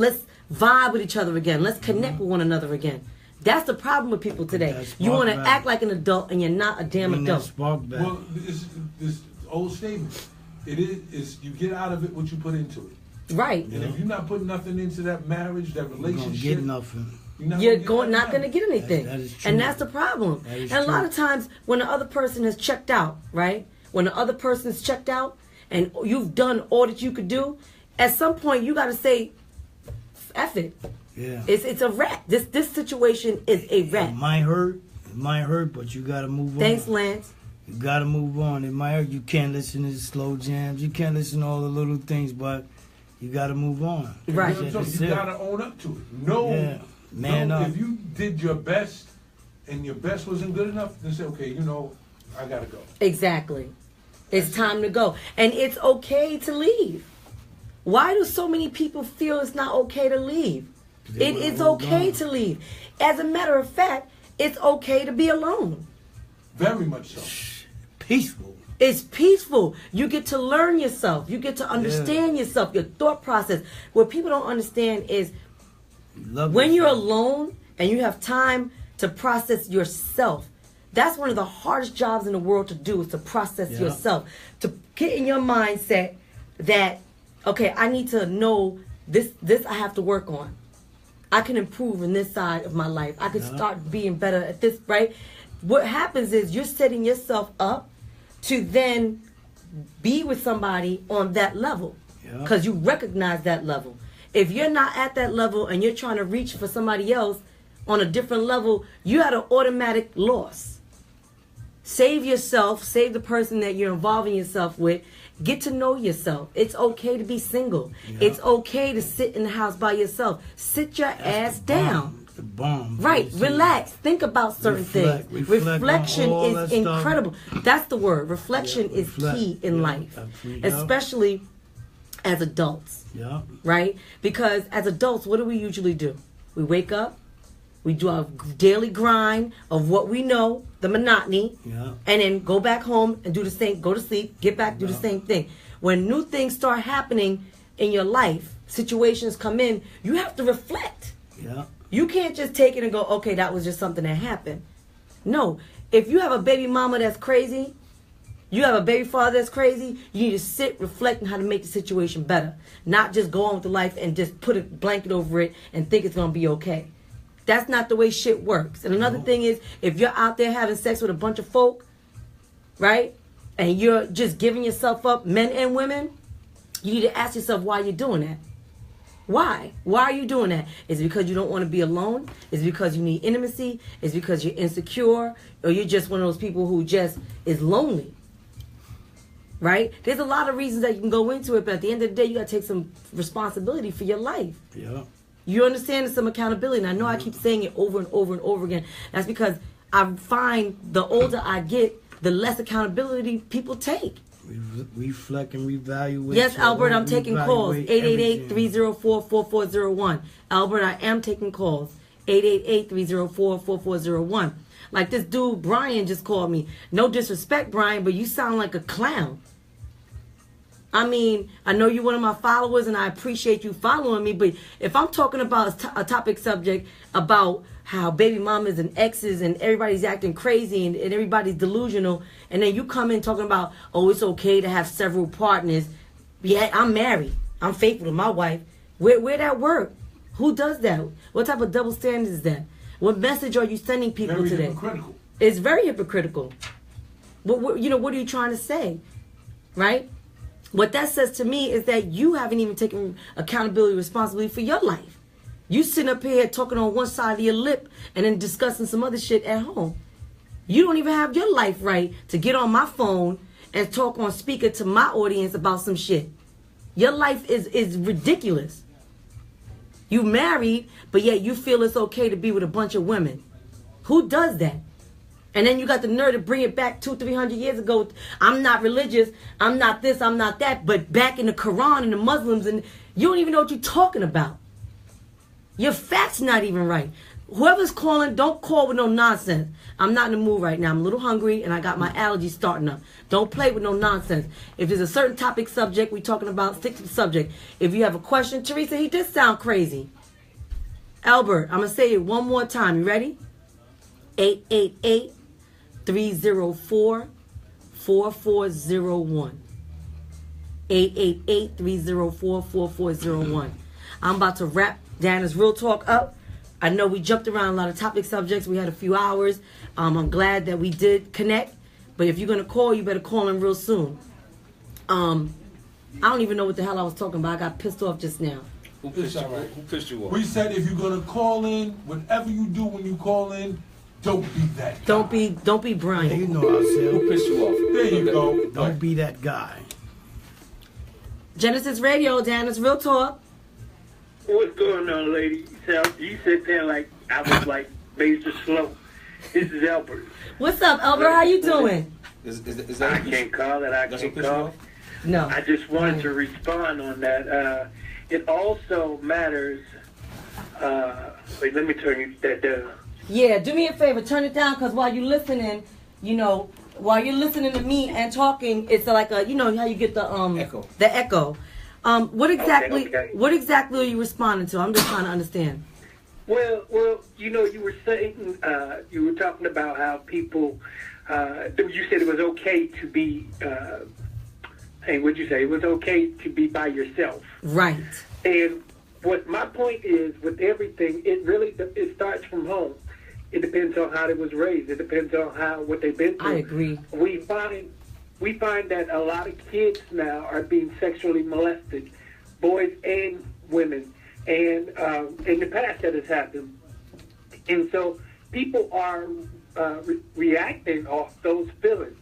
vibe with each other again. Let's connect with one another again. That's the problem with people today. You want to act like an adult and you're not a damn adult. Well, this old statement. It is you get out of it what you put into it. Right. And if you're not putting nothing into that marriage, that relationship, you're not gonna get nothing. You're not going to get anything. That is true. And that's the problem. And a lot of times when the other person has checked out, right? When the other person is checked out and you've done all that you could do, at some point you got to say, F it. Yeah. It's a wrap. This situation is a wrap. It might hurt, but you got to move on. Thanks, Lance. You got to move on. It might hurt. You can't listen to the slow jams. You can't listen to all the little things, but you got to move on. Right. You got to own up to it. Man up. If you did your best and your best wasn't good enough, then say, okay, I got to go. Exactly. It's time to go. And it's okay to leave. Why do so many people feel it's not okay to leave? It is okay to leave. As a matter of fact, it's okay to be alone. Very much so. Peaceful. It's peaceful. You get to learn yourself. You get to understand yourself, your thought process. What people don't understand is when you're alone and you have time to process yourself, that's one of the hardest jobs in the world to do, is to process yourself. To get in your mindset that okay, I need to know this I have to work on. I can improve in this side of my life. I can start being better at this, right? What happens is you're setting yourself up to then be with somebody on that level because you recognize that level. If you're not at that level and you're trying to reach for somebody else on a different level, you had an automatic loss. Save yourself, save the person that you're involving yourself with. Get to know yourself. It's okay to be single. It's okay to sit in the house by yourself. Sit your ass down. The bomb. Right. Relax. Think about certain things. Reflection is incredible. That's the word. Reflection is key in life. Especially as adults. Right? Because as adults, what do we usually do? We wake up. We do our daily grind of what we know, the monotony, and then go back home and do the same, go to sleep, get back, do the same thing. When new things start happening in your life, situations come in, you have to reflect. You can't just take it and go, okay, that was just something that happened. No. If you have a baby mama that's crazy, you have a baby father that's crazy, you need to sit, reflect on how to make the situation better. Not just go on with the life and just put a blanket over it and think it's going to be okay. That's not the way shit works. And another thing is, if you're out there having sex with a bunch of folk, right, and you're just giving yourself up, men and women, you need to ask yourself why you're doing that. Why? Why are you doing that? Is it because you don't want to be alone? Is it because you need intimacy? Is it because you're insecure? Or you're just one of those people who just is lonely? Right? There's a lot of reasons that you can go into it, but at the end of the day, you got to take some responsibility for your life. You understand some accountability. And I know I keep saying it over and over and over again. That's because I find the older I get, the less accountability people take. Reflect and reevaluate. Yes, Albert, I'm taking calls. 888-304-4401. Albert, I am taking calls. 888-304-4401. Like this dude, Brian, just called me. No disrespect, Brian, but you sound like a clown. I mean, I know you're one of my followers and I appreciate you following me, but if I'm talking about a topic subject about how baby mamas and exes and everybody's acting crazy and everybody's delusional, and then you come in talking about, oh, it's okay to have several partners. Yeah, I'm married. I'm faithful to my wife. Where that work? Who does that? What type of double standard is that? What message are you sending people today? Very hypocritical. It's very hypocritical. What are you trying to say? Right? What that says to me is that you haven't even taken accountability, responsibility for your life. You sitting up here talking on one side of your lip and then discussing some other shit at home. You don't even have your life right to get on my phone and talk on speaker to my audience about some shit. Your life is ridiculous. You married, but yet you feel it's okay to be with a bunch of women. Who does that? And then you got the nerve to bring it back 200-300 years ago. I'm not religious. I'm not this. I'm not that. But back in the Quran and the Muslims, and you don't even know what you're talking about. Your facts not even right. Whoever's calling, don't call with no nonsense. I'm not in the mood right now. I'm a little hungry, and I got my allergies starting up. Don't play with no nonsense. If there's a certain topic subject we're talking about, stick to the subject. If you have a question, Teresa, he did sound crazy. Albert, I'm going to say it one more time. You ready? 888-304-4401. 888-304-4401. I'm about to wrap Dana's Real Talk up. I know we jumped around a lot of topic subjects. We had a few hours. I'm glad that we did connect. But if you're going to call, you better call in real soon. I don't even know what the hell I was talking about. I got pissed off just now. Who pissed you off? We said if you're going to call in, whatever you do when you call in, don't be that guy. Don't be Brian. Yeah, you know I said. Who pissed you off? There you go. Don't be that guy. Genesis Radio, Dana's Real Talk. What's going on, lady? You sit there like I was like Major Slow. This is Albert. What's up, Albert? How you doing? Is that I can't call it. I can't call it. No. I just wanted to respond on that. It also matters. Wait, let me turn that down. Yeah, do me a favor. Turn it down, because while you're listening, while you're listening to me and talking, it's like a, how you get the echo. The echo. What exactly? Okay. What exactly are you responding to? I'm just trying to understand. Well, you were saying, you were talking about how people, you said it was okay to be would you say it was okay to be by yourself. Right. And what my point is with everything, it starts from home. It depends on how they was raised. It depends on what they've been through. I agree. We find that a lot of kids now are being sexually molested, boys and women, and in the past that has happened. And so people are reacting off those feelings,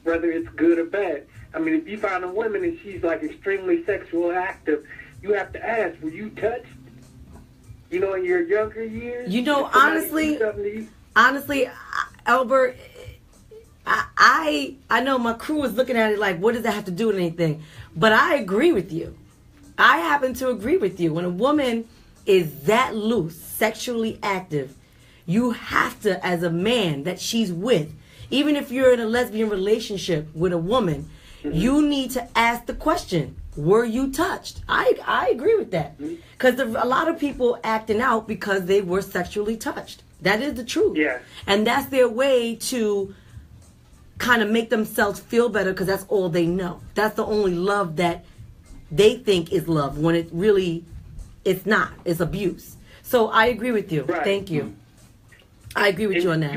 whether it's good or bad. I mean, if you find a woman and she's like extremely sexually active, you have to ask, were you touched? You know, in your younger years? You know, honestly, Albert, I know my crew is looking at it like, what does that have to do with anything? But I agree with you. I happen to agree with you. When a woman is that loose, sexually active, you have to, as a man that she's with, even if you're in a lesbian relationship with a woman, you need to ask the question, were you touched? I agree with that. Because a lot of people acting out because they were sexually touched. That is the truth. Yeah. And that's their way to kind of make themselves feel better because that's all they know. That's the only love that they think is love when it really, it's not. It's abuse. So I agree with you. Right. Thank you. I agree with you on that.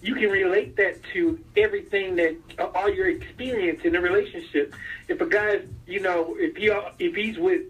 You can relate that to everything that all your experience in a relationship. If a guy's, you know, if he's with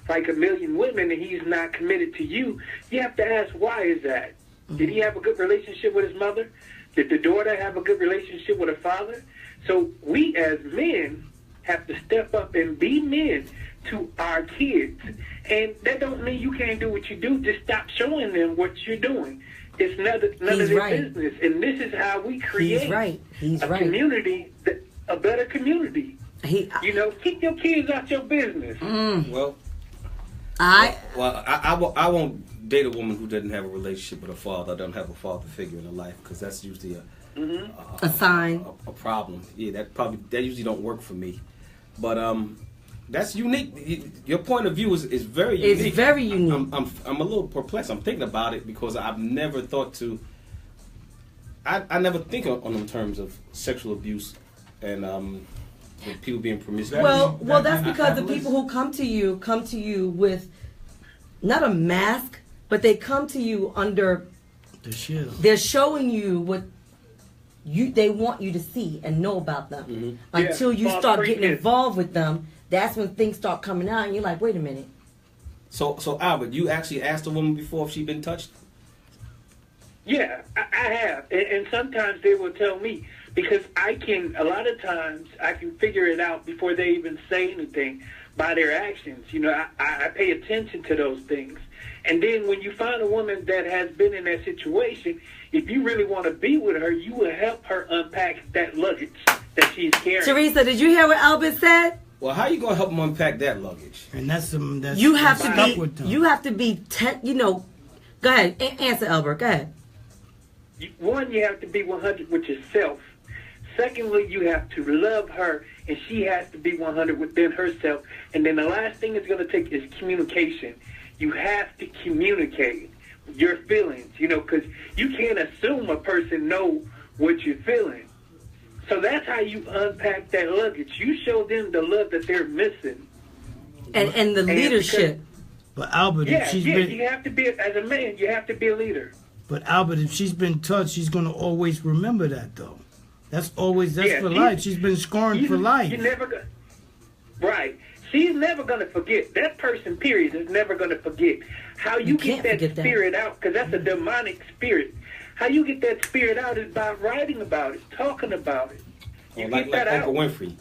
like a million women and he's not committed to you, you have to ask, why is that? Did he have a good relationship with his mother? Did the daughter have a good relationship with her father? So we as men have to step up and be men to our kids. And that don't mean you can't do what you do. Just stop showing them what you're doing. It's none of their business. And this is how we create He's a community, a better community. You know, keep your kids out your business. Well, I won't date a woman who doesn't have a relationship with her father, doesn't have a father figure in her life, because that's usually a sign, a problem. Yeah, that usually don't work for me. But that's unique. Your point of view is very unique. It's very unique. I'm a little perplexed. I'm thinking about it because I've never thought to. I never think on in terms of sexual abuse and with people being promiscuous. Well, that's because the people who come to you with not a mask, but they come to you under the shield. They're showing you what they want you to see and know about them. Until you start getting involved with them. That's when things start coming out, and you're like, wait a minute. So Albert, you actually asked a woman before if she'd been touched? Yeah, I have. And sometimes they will tell me, because a lot of times, I can figure it out before they even say anything by their actions. You know, I pay attention to those things. And then when you find a woman that has been in that situation, if you really want to be with her, you will help her unpack that luggage that she's carrying. Teresa, did you hear what Albert said? Well, how you gonna help them unpack that luggage? And that's you have to be. Go ahead, answer, Albert. Go ahead. One, you have to be 100 with yourself. Secondly, you have to love her, and she has to be 100 within herself. And then the last thing it's going to take is communication. You have to communicate your feelings, because you can't assume a person know what you're feeling. So that's how you unpack that luggage. You show them the love that they're missing. And the leadership. But Albert, you have to be, as a man, you have to be a leader. But Albert, if she's been touched, she's going to always remember that, though. That's for life. She's been scarred for life. Right. She's never going to forget. That person, period, is never going to forget. How you get that spirit out, because that's a demonic spirit. How you get that spirit out is by writing about it, talking about it. You like Uncle Winfrey.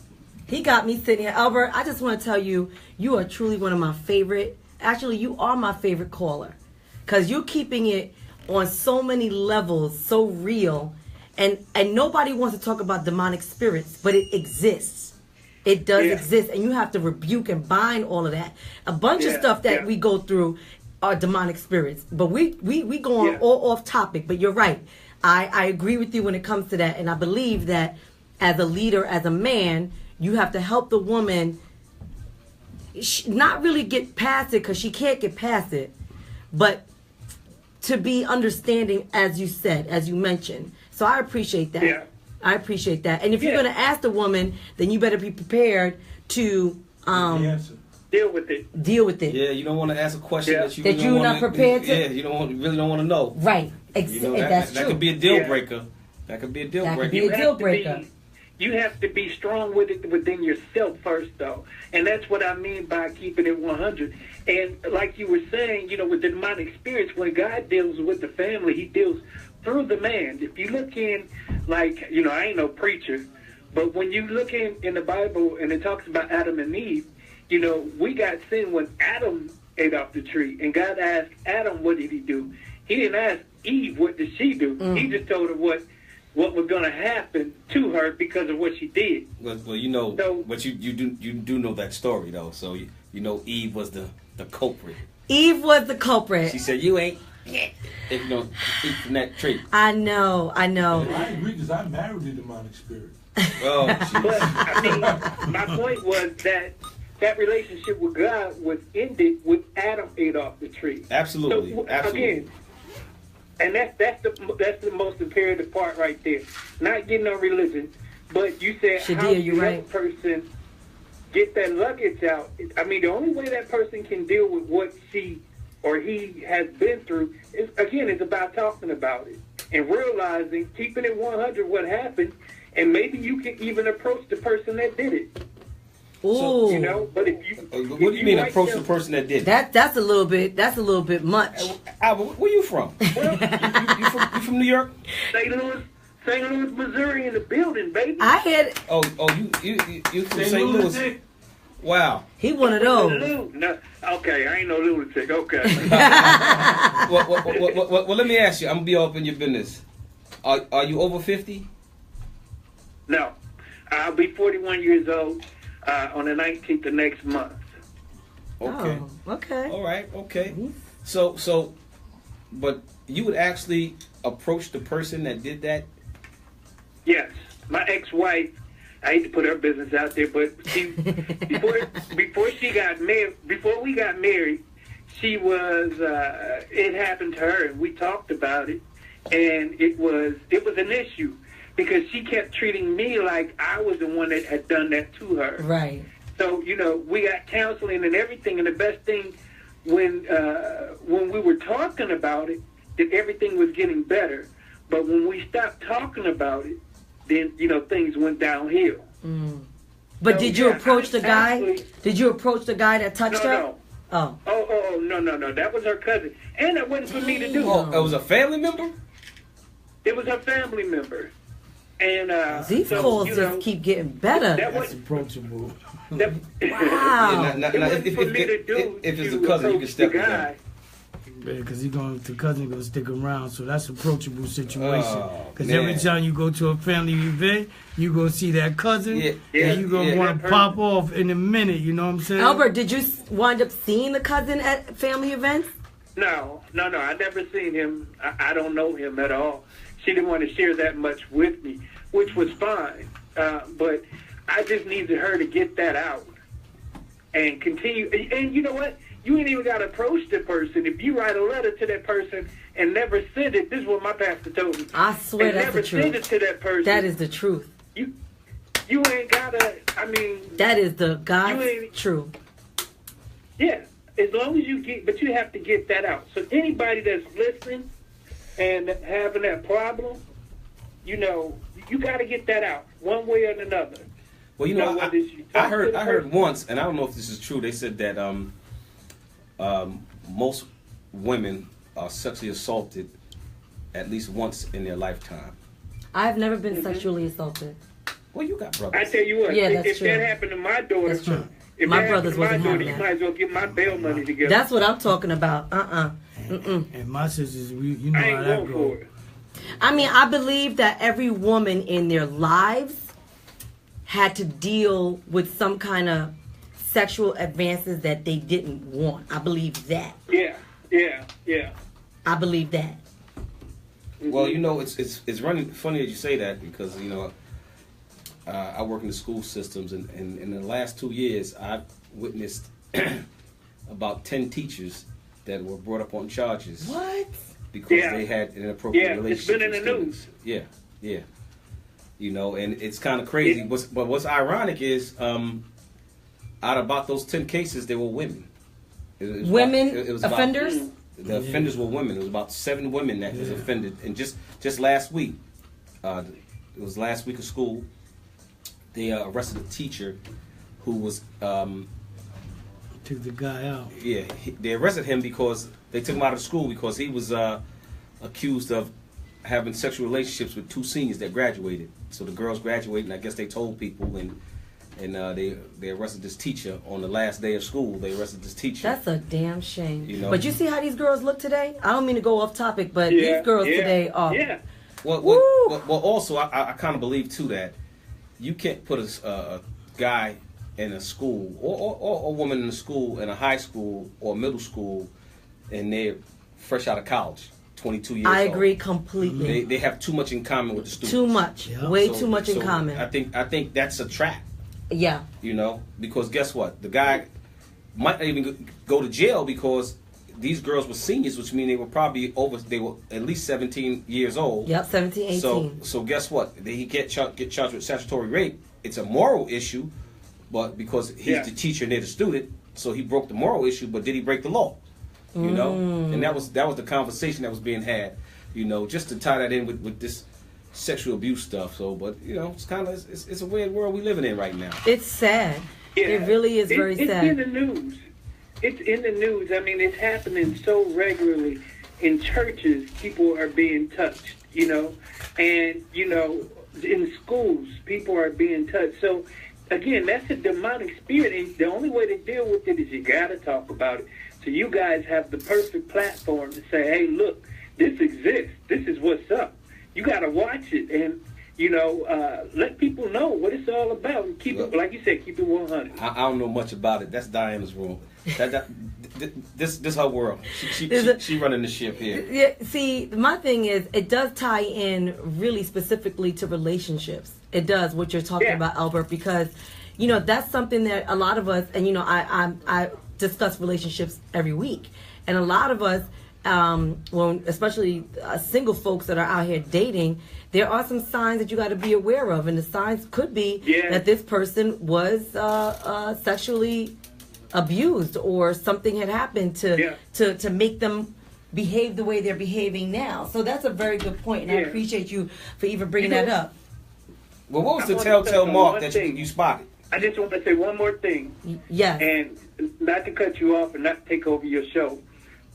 He got me sitting here. Albert, I just want to tell you, you are truly one of my favorite. Actually, you are my favorite caller. Because you're keeping it on so many levels, so real. And nobody wants to talk about demonic spirits, but it exists. It does exist. And you have to rebuke and bind all of that. A bunch of stuff that we go through are demonic spirits. But we go on all off topic. But you're right. I agree with you when it comes to that. And I believe that as a leader, as a man, you have to help the woman not really get past it, because she can't get past it, but to be understanding, as you said, as you mentioned. So I appreciate that. Yeah. I appreciate that. And if you're Yeah. going to ask the woman, then you better be prepared to The answer. Deal with it. deal with it. Yeah, you don't want to ask a question Yeah. that you That don't you're not wanna- prepared to- Yeah, you really don't want to know. Right. You know, That's that true. could be a deal Yeah. breaker. That could be a deal That could breaker. be a deal breaker. You have to be strong with it within yourself first, though. And that's what I mean by keeping it 100. And like you were saying, with the demonic spirits, when God deals with the family, he deals through the man. If you look in, like, I ain't no preacher, but when you look in the Bible and it talks about Adam and Eve, we got sin when Adam ate off the tree. And God asked Adam, what did he do? He didn't ask Eve, what did she do? He just told her what was going to happen to her because of what she did. Well, So- but you do know that story though. So you know Eve was the culprit. Eve was the culprit. She said, "You ain't if you don't eat from that tree." I know. I agree because I married a demonic spirit. Oh, But, I mean, my point was that relationship with God was ended when Adam ate off the tree. absolutely, So, absolutely. Again, and that's the most imperative part right there. Not getting on religion, but you said Shadia, how you're you let right. a person get that luggage out. I mean, the only way that person can deal with what she or he has been through is, again, it's about talking about it and realizing, keeping it 100 what happened, and maybe you can even approach the person that did it. Ooh. But if you What do you mean write approach them- the person that did it? That's a little bit much. Albert, where you from? you from New York? St. Louis, Missouri in the building, baby. I had Oh, you from St. Louis? Lunatic. Wow. he one of those. No, okay, I ain't no lunatic. Okay. Well, let me ask you. I'm gonna be all up in your business. Are you over 50? No, I'll be 41 years old on the 19th of next month. Okay. Oh, okay. All right. Okay. So, but you would actually approach the person that did that? Yes, my ex-wife. I hate to put her business out there, but she before we got married, she was. It happened to her, and we talked about it, and it was an issue because she kept treating me like I was the one that had done that to her. Right. So we got counseling and everything, and the best thing when we were talking about it, that everything was getting better. But when we stopped talking about it, then things went downhill. But So, did you yeah, approach the guy? actually- Did you approach the guy that touched her? No. Oh. Oh, no. That was her cousin, and that wasn't for me to do. Oh, it was a family member? It was her family member, and These so, calls just keep getting better. That That's was approachable. that, Wow. Now, It wasn't for me to do. if it's to a cousin, you can approach step the in. guy. Because the cousin gonna stick around, so that's approachable situation. Oh, Because man. every time you go to a family event, you gonna see that cousin, Yeah. and you gonna Yeah. want to pop off in a minute. You know what I'm saying? Albert, did you wind up seeing the cousin at family events? No. I never seen him. I don't know him at all. She didn't want to share that much with me, which was fine. But I just needed her to get that out and continue. And you know what? You ain't even got to approach the person. If you write a letter to that person and never send it, this is what my pastor told me. I swear and that's never the send it truth. to that person. That is the truth. You ain't gotta. I mean, That is the You God's ain't- truth. yeah. As long as you get, but you have to get that out. So anybody that's listening and having that problem, you got to get that out one way or another. Well, whether you I talk to heard the I heard person- once, and I don't know if this is true. They said that most women are sexually assaulted at least once in their lifetime. I've never been sexually assaulted. Well, you got brothers. I tell you what, Yeah, if that's true. that happened to my daughter, That's true. if My that brothers happened to my wasn't daughter, having you that. might as well get my bail money together. That's what I'm talking about. And my sisters, you know I how ain't that going for goes. it. I mean, I believe that every woman in their lives had to deal with some kind of sexual advances that they didn't want. I believe that. Yeah. I believe that. Well, it's running funny that you say that because I work in the school systems, and in the last 2 years, I've witnessed about 10 teachers that were brought up on charges. What? Because Yeah. they had an inappropriate Yeah, it's relationship been in with the students. news. Yeah. You know, and it's kind of crazy. But what's ironic is, out of about those 10 cases, there were women. It was offenders? The offenders were women. It was about 7 women that was offended. And just last week, it was last week of school, they arrested a teacher who was... took the guy out. Yeah, they arrested him because they took him out of school because he was accused of having sexual relationships with 2 seniors that graduated. So the girls graduated, and I guess they told people, and they arrested this teacher on the last day of school. They arrested this teacher. That's a damn shame. You know? But you see how these girls look today? I don't mean to go off topic, but these girls today are... Yeah. Well, also, I kind of believe, too, that you can't put a guy in a school or a woman in a school, in a high school or middle school, and they're fresh out of college. 22 years old. I agree completely. They have too much in common with the students. Too much. Yeah. Way too much in common. I think that's a trap. Yeah. You know, because guess what? The guy might not even go to jail because these girls were seniors, which means they were at least 17 years old. Yep, 17, 18. So guess what? He get charged with statutory rape. It's a moral issue, but because he's the teacher and they're the student, so he broke the moral issue, but did he break the law? You know, and that was the conversation that was being had. You know, just to tie that in with this sexual abuse stuff. So, but you know, it's a weird world we living in right now. It's sad. Yeah. It really is very sad. It's in the news. It's in the news. I mean, it's happening so regularly. In churches, people are being touched. You know, and you know, in schools, people are being touched. So, again, that's a demonic spirit, and the only way to deal with it is you got to talk about it. So you guys have the perfect platform to say, hey, look, this exists. This is what's up. You got to watch it and, you know, let people know what it's all about. And keep it, like you said, keep it 100. I don't know much about it. That's Diana's room. This her world. She running the ship here. Yeah, see, my thing is, it does tie in really specifically to relationships. It does, what you're talking about, Albert, because, you know, that's something that a lot of us, and, you know, I discuss relationships every week, and a lot of us, especially single folks that are out here dating, there are some signs that you got to be aware of, and the signs could be that this person was sexually abused, or something had happened to make them behave the way they're behaving now. So that's a very good point, and I appreciate you for even bringing that up. Well, what was the telltale mark that you spotted? I just want to say one more thing. Yes. And not to cut you off and not to take over your show,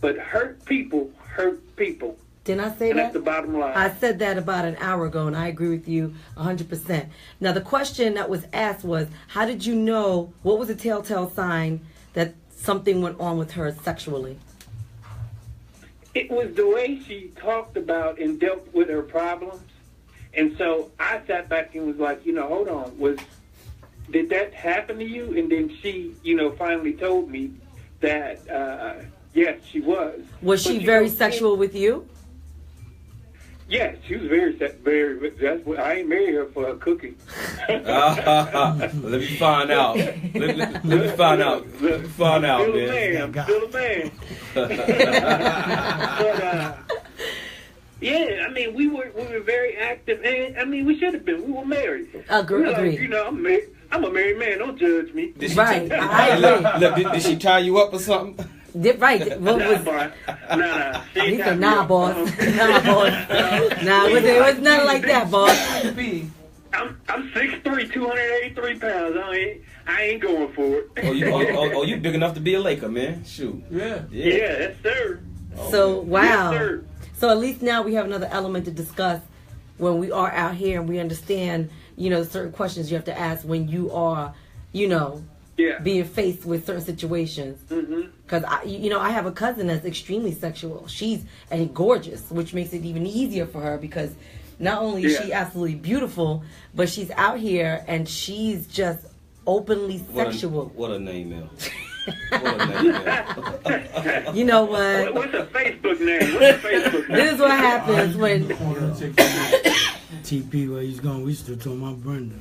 but hurt people hurt people. Didn't I say that? That's the bottom line. I said that about an hour ago, and I agree with you 100%. Now, the question that was asked was, how did you know, what was the telltale sign that something went on with her sexually? It was the way she talked about and dealt with her problems. And so I sat back and was like, you know, hold on, did that happen to you? And then she, you know, finally told me that, yes, she was. Was she very sexual with you? Yes, she was very. That's what I ain't married her for her cooking. Let me find out. Let me find out. Let me find out, man. Still a man. But yeah, I mean, we were very active, and I mean, we should have been. We were married. Agreed. You know, I'm a married man. Don't judge me. Right. I agree. Did she tie you up or something? Right. What was? Nah. He said, "Nah, boss. Nah, boss. Nah, it was nothing like that, boss." I'm 6'3", 283 pounds. I ain't going for it. You big enough to be a Laker, man? Shoot. Yeah, yes, sir. So wow. Yes, sir. So at least now we have another element to discuss when we are out here, and we understand, you know, certain questions you have to ask when you are, you know, being faced with certain situations. Because I have a cousin that's extremely sexual. She's gorgeous, which makes it even easier for her, because not only is she absolutely beautiful, but she's out here and she's just openly sexual. What a name, Mel. You know what? What's a Facebook name? This is what happens when TP, where he's going, we still talking about Brenda.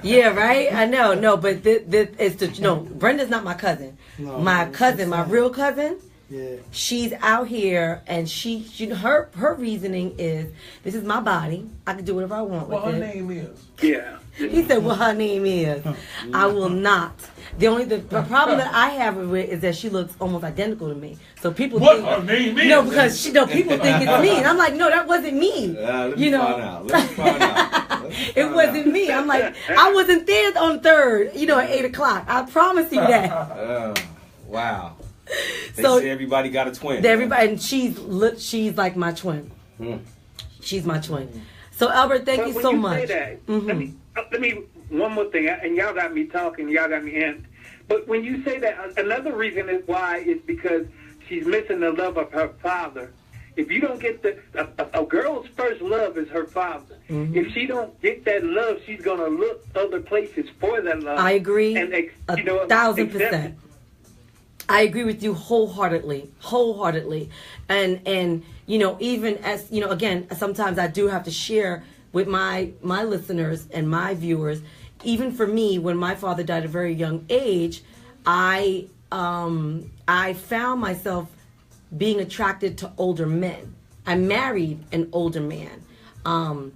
Yeah, right? I know, but it's Brenda's not my cousin. No, my cousin, my real cousin, Yeah. She's out here, and her reasoning is, this is my body. I can do whatever I want Well, with her it. name is. Yeah. He said, "Well, her name is." I will not. The problem that I have with it is that she looks almost identical to me. So people What think, her name is? no, because people think it's me, and I'm like, no, that wasn't me. Let me find out. Let me find out. It wasn't me. I'm like, I wasn't there on the 3rd, at 8 o'clock. I promise you that. Wow. They So say everybody got a twin. everybody, and she's like my twin. She's my twin. So Albert, thank you But so when much. say that, let me one more thing, and y'all got me talking, y'all got me in. But when you say that, another reason is why is because she's missing the love of her father. If you don't get a girl's first love is her father. If she don't get that love, she's gonna look other places for that love. I agree, and 1,000%. I agree with you wholeheartedly, and even as again, sometimes I do have to share with my listeners and my viewers. Even for me, when my father died at a very young age, I found myself being attracted to older men. I married an older man. And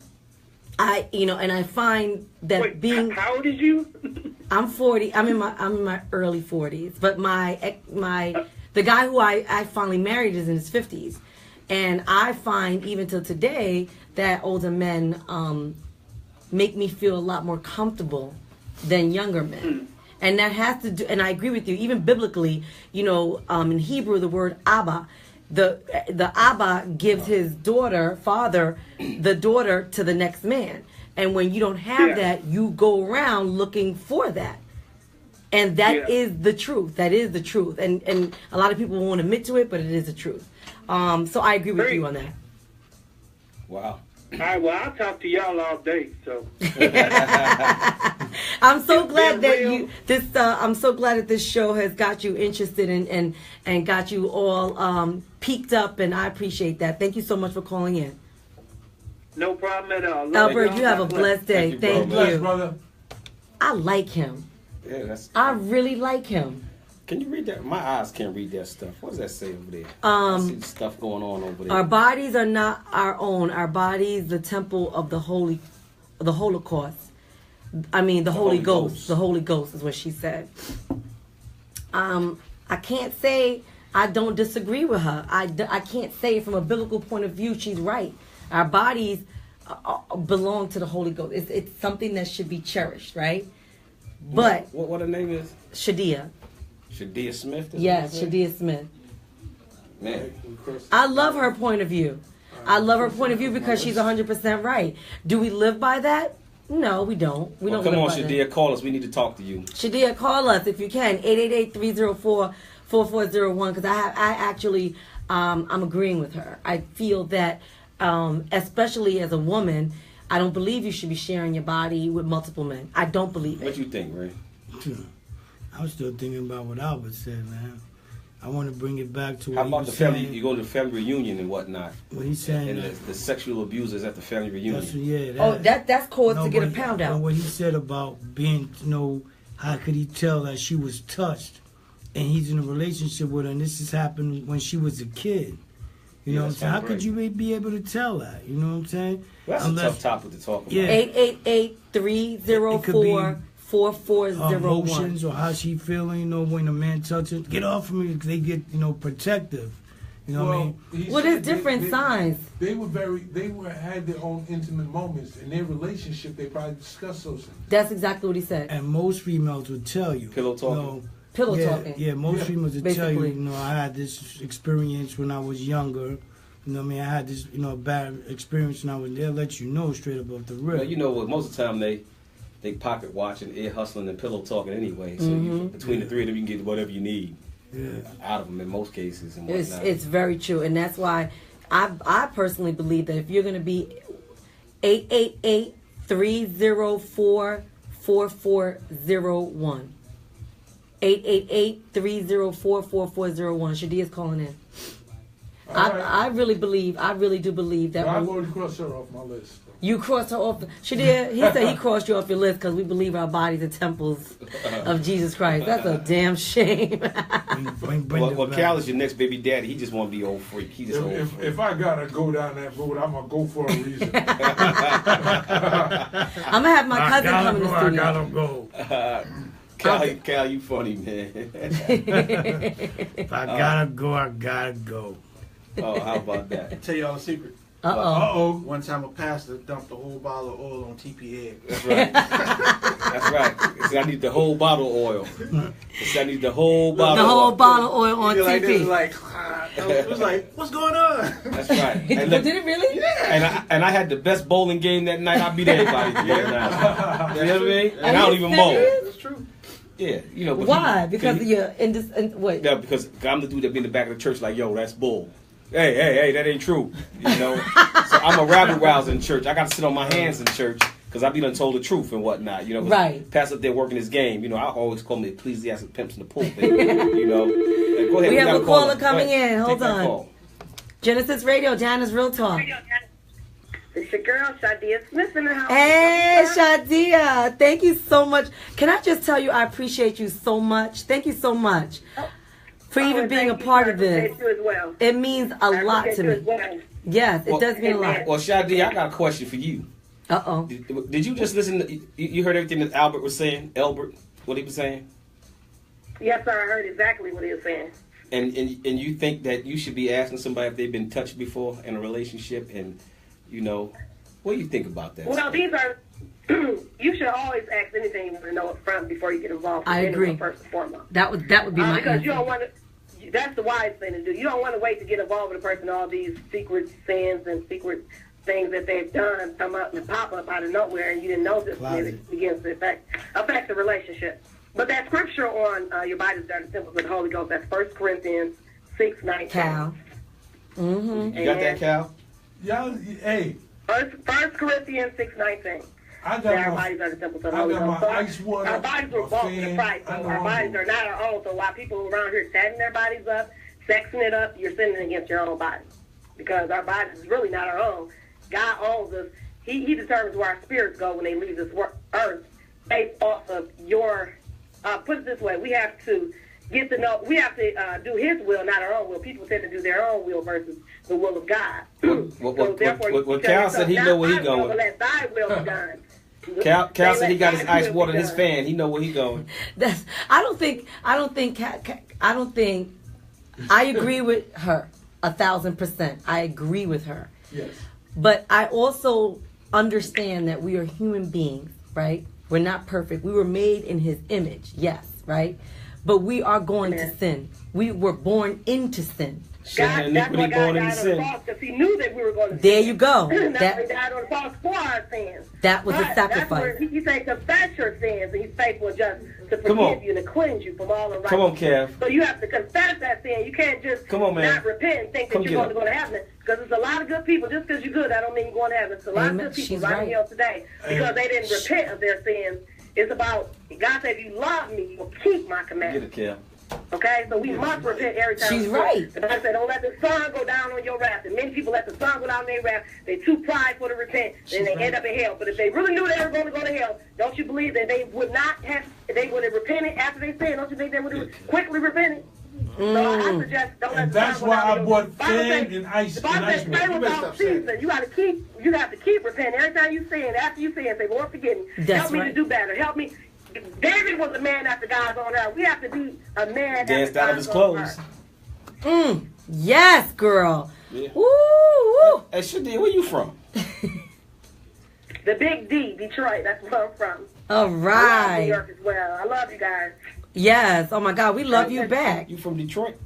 I find that Wait, being how old is you? I'm 40. I'm in my early 40s. But the guy who I finally married is in his 50s, and I find even till today that older men make me feel a lot more comfortable than younger men. And that has to do, and I agree with you, even biblically, in Hebrew, the word Abba, the Abba gives his father, the daughter to the next man. And when you don't have that, you go around looking for that. And that is the truth. That is the truth. And a lot of people won't admit to it, but it is the truth. So I agree with you on that. Wow. All right, well, I'll talk to y'all all day. So I'm so glad that I'm so glad that this show has got you interested and got you all peaked up, and I appreciate that. Thank you so much for calling in. no problem at all. Albert, you have a blessed day. Thank Bless, you. brother. I like him. Yeah, I really like him. Can you read that? My eyes can't read that stuff. What does that say over there? I see stuff going on over there. Our bodies are not our own. Our bodies, the temple of the Holocaust. I mean, the Holy Ghost. The Holy Ghost is what she said. I can't say I don't disagree with her. I can't say from a biblical point of view she's right. Our bodies belong to the Holy Ghost. It's something that should be cherished, right? But what her name is? Shadia. Shadia Smith? Yes, Shadia Smith. Man. I love her point of view. I love her point of view because she's 100% right. Do we live by that? No, we don't. We don't. Come on, live by Shadia, call us. We need to talk to you. Shadia, call us if you can. 888-304-4401. Because I actually, I'm agreeing with her. I feel that, especially as a woman, I don't believe you should be sharing your body with multiple men. I don't believe it. What you think, Ray? I was still thinking about what Albert said, man. I want to bring it back to what How about he the was family? saying. You go to the family reunion and whatnot. What he's saying. And the sexual abusers at the family reunion. That's cause to get a pound out. What he said about being, how could he tell that she was touched, and he's in a relationship with her, and this has happened when she was a kid. You know what I'm saying? How could you be able to tell that? You know what I'm saying? Well, that's a tough topic to talk about. Yeah. 888-304-4401. Emotions or how she feeling, when a man touches, get off of me. They get, protective. You know what I mean? Well, there's different signs. They had their own intimate moments in their relationship. They probably discussed those things. That's exactly what he said. And most females would tell you. Pillow talking. Pillow talking. Yeah, most females would tell Basically. you, I had this experience when I was younger. You know what I mean? I had this, bad experience when I was there. Let you know straight up off the rip. Well, you know what? Most of the time they pocket watching, ear hustling, and pillow talking anyway. So between the three of them, you can get whatever you need out of them in most cases. And whatnot. It's very true, and that's why I personally believe that if you're going to be 888-304-4401. 888-304-4401. Shadia's calling in. I really do believe that. No, I've already crossed her off my list. You crossed her off. She did. He said he crossed you off your list because we believe our bodies are temples of Jesus Christ. That's a damn shame. Well, Cal is your next baby daddy. He just want to be old freak. He just old freak. If I gotta go down that road, I'm gonna go for a reason. I'm gonna have my cousin come in the studio. I gotta go. Cal, you funny, man. If I gotta go, I gotta go. Oh, how about that? I'll tell y'all a secret. Uh-oh. One time a pastor dumped a whole bottle of oil on TPA. That's right. That's right. He said, I need the whole bottle of oil. He said, I need the whole bottle The whole bottle of oil on Like, TV. it was like, what's going on? That's right. And look, Did it really? Yeah. and I had the best bowling game that night. I beat everybody. You know what I mean? And I don't even bowl. That's true. Yeah, you know. But Why? Because you're in this. What? Yeah, because I'm the dude that be in the back of the church like, yo, that's bull. Hey, that ain't true. You know? So I'm a rabble rouser in church. I got to sit on my hands in church because I be done told the truth and whatnot. You know? Right. Pastor up there working his game. You know, I always call me ecclesiastic pimps in the pulpit. You know? Go ahead. We have got a caller Go coming ahead. in. Hold Take that on. call. Genesis Radio, Janice Real Talk. It's your girl, Shadia Smith in the house. Hey, Shadia. Thank you so much. Can I just tell you, I appreciate you so much. Thank you so much for even being a part of this. You as well. It means a lot to me. Well. Yes, it does mean a lot. Well, Shadi, I got a question for you. Uh-oh. Did you just listen to, you heard everything that Albert was saying? Albert, what he was saying? Yes, sir. I heard exactly what he was saying. And you think that you should be asking somebody if they've been touched before in a relationship, and you know, what do you think about that? Well, these are. You should always ask anything you want to know up front before you get involved. I agree. First and foremost. That would be my because answer. you don't want to. That's the wise thing to do. You don't want to wait to get involved with a person. All these secret sins and secret things that they've done come up and pop up out of nowhere, and you didn't know this. And it begins to affect the relationship. But that scripture on your bodies are the temples of the Holy Ghost. That's 1 Corinthians 6:19. Cal. Mm-hmm. You got that, Cal? Y'all, hey. 1 Corinthians 6:19. I got our my, bodies are the temples of the I Holy got Ghost. my ice water. Our bodies were bought with a price. So our bodies are not our own. So while people around here tatting their bodies up, sexing it up, you're sinning against your own body. Because our bodies is really not our own. God owns us. He determines where our spirits go when they leave this earth based off of your, put it this way, we have to get to know, we have to do His will, not our own will. People tend to do their own will versus the will of God. What Cal said, he know where he going. Let thy will be done. Cal said he got his ice water and his fan. He know where he going. I agree with her 1,000%. I agree with her. Yes. But I also understand that we are human beings, right? We're not perfect. We were made in His image, yes, right? But we are going to sin. We were born into sin. God, that's why God died on the cross, because He knew that we were going to sin. There you go. That's why He died on the cross for our sins. That was a sacrifice. That's where He said, confess your sins, and He's faithful and just to forgive you and to cleanse you from all unrighteousness. Come on, Kev. So you have to confess that sin. You can't just not repent and think that you're going to go to heaven. Because there's a lot of good people. Just because you're good, that don't mean you're going to heaven. There's a lot of good people right in hell today because they didn't repent of their sins. It's about, God said, if you love me, you will keep my commandments. Get it, Kev. Okay, so we must repent every time. She's right. And I said, don't let the sun go down on your wrath. And many people let the sun go down on their wrath. They're too prideful to repent, and they end up in hell. But if they really knew they were going to go to hell, don't you believe that they would not have, they would have repented after they sinned? Don't you think they would have quickly repented? So I suggest don't let the sun go down on your wrath. That's why I bought fan and ice. The Bible says, pray without ceasing. You have to keep repenting. Every time you sin, after you sin, say, Lord, forgive me. Help me to do better. Help me. David was a man after God's own heart. We have to be a man danced out of his clothes. Yes, girl. Yeah. Woo! Hey, Shadia, where you from? The Big D, Detroit. That's where I'm from. All right. I love New York as well. I love you guys. Yes. Oh my God, we love you back. You from Detroit?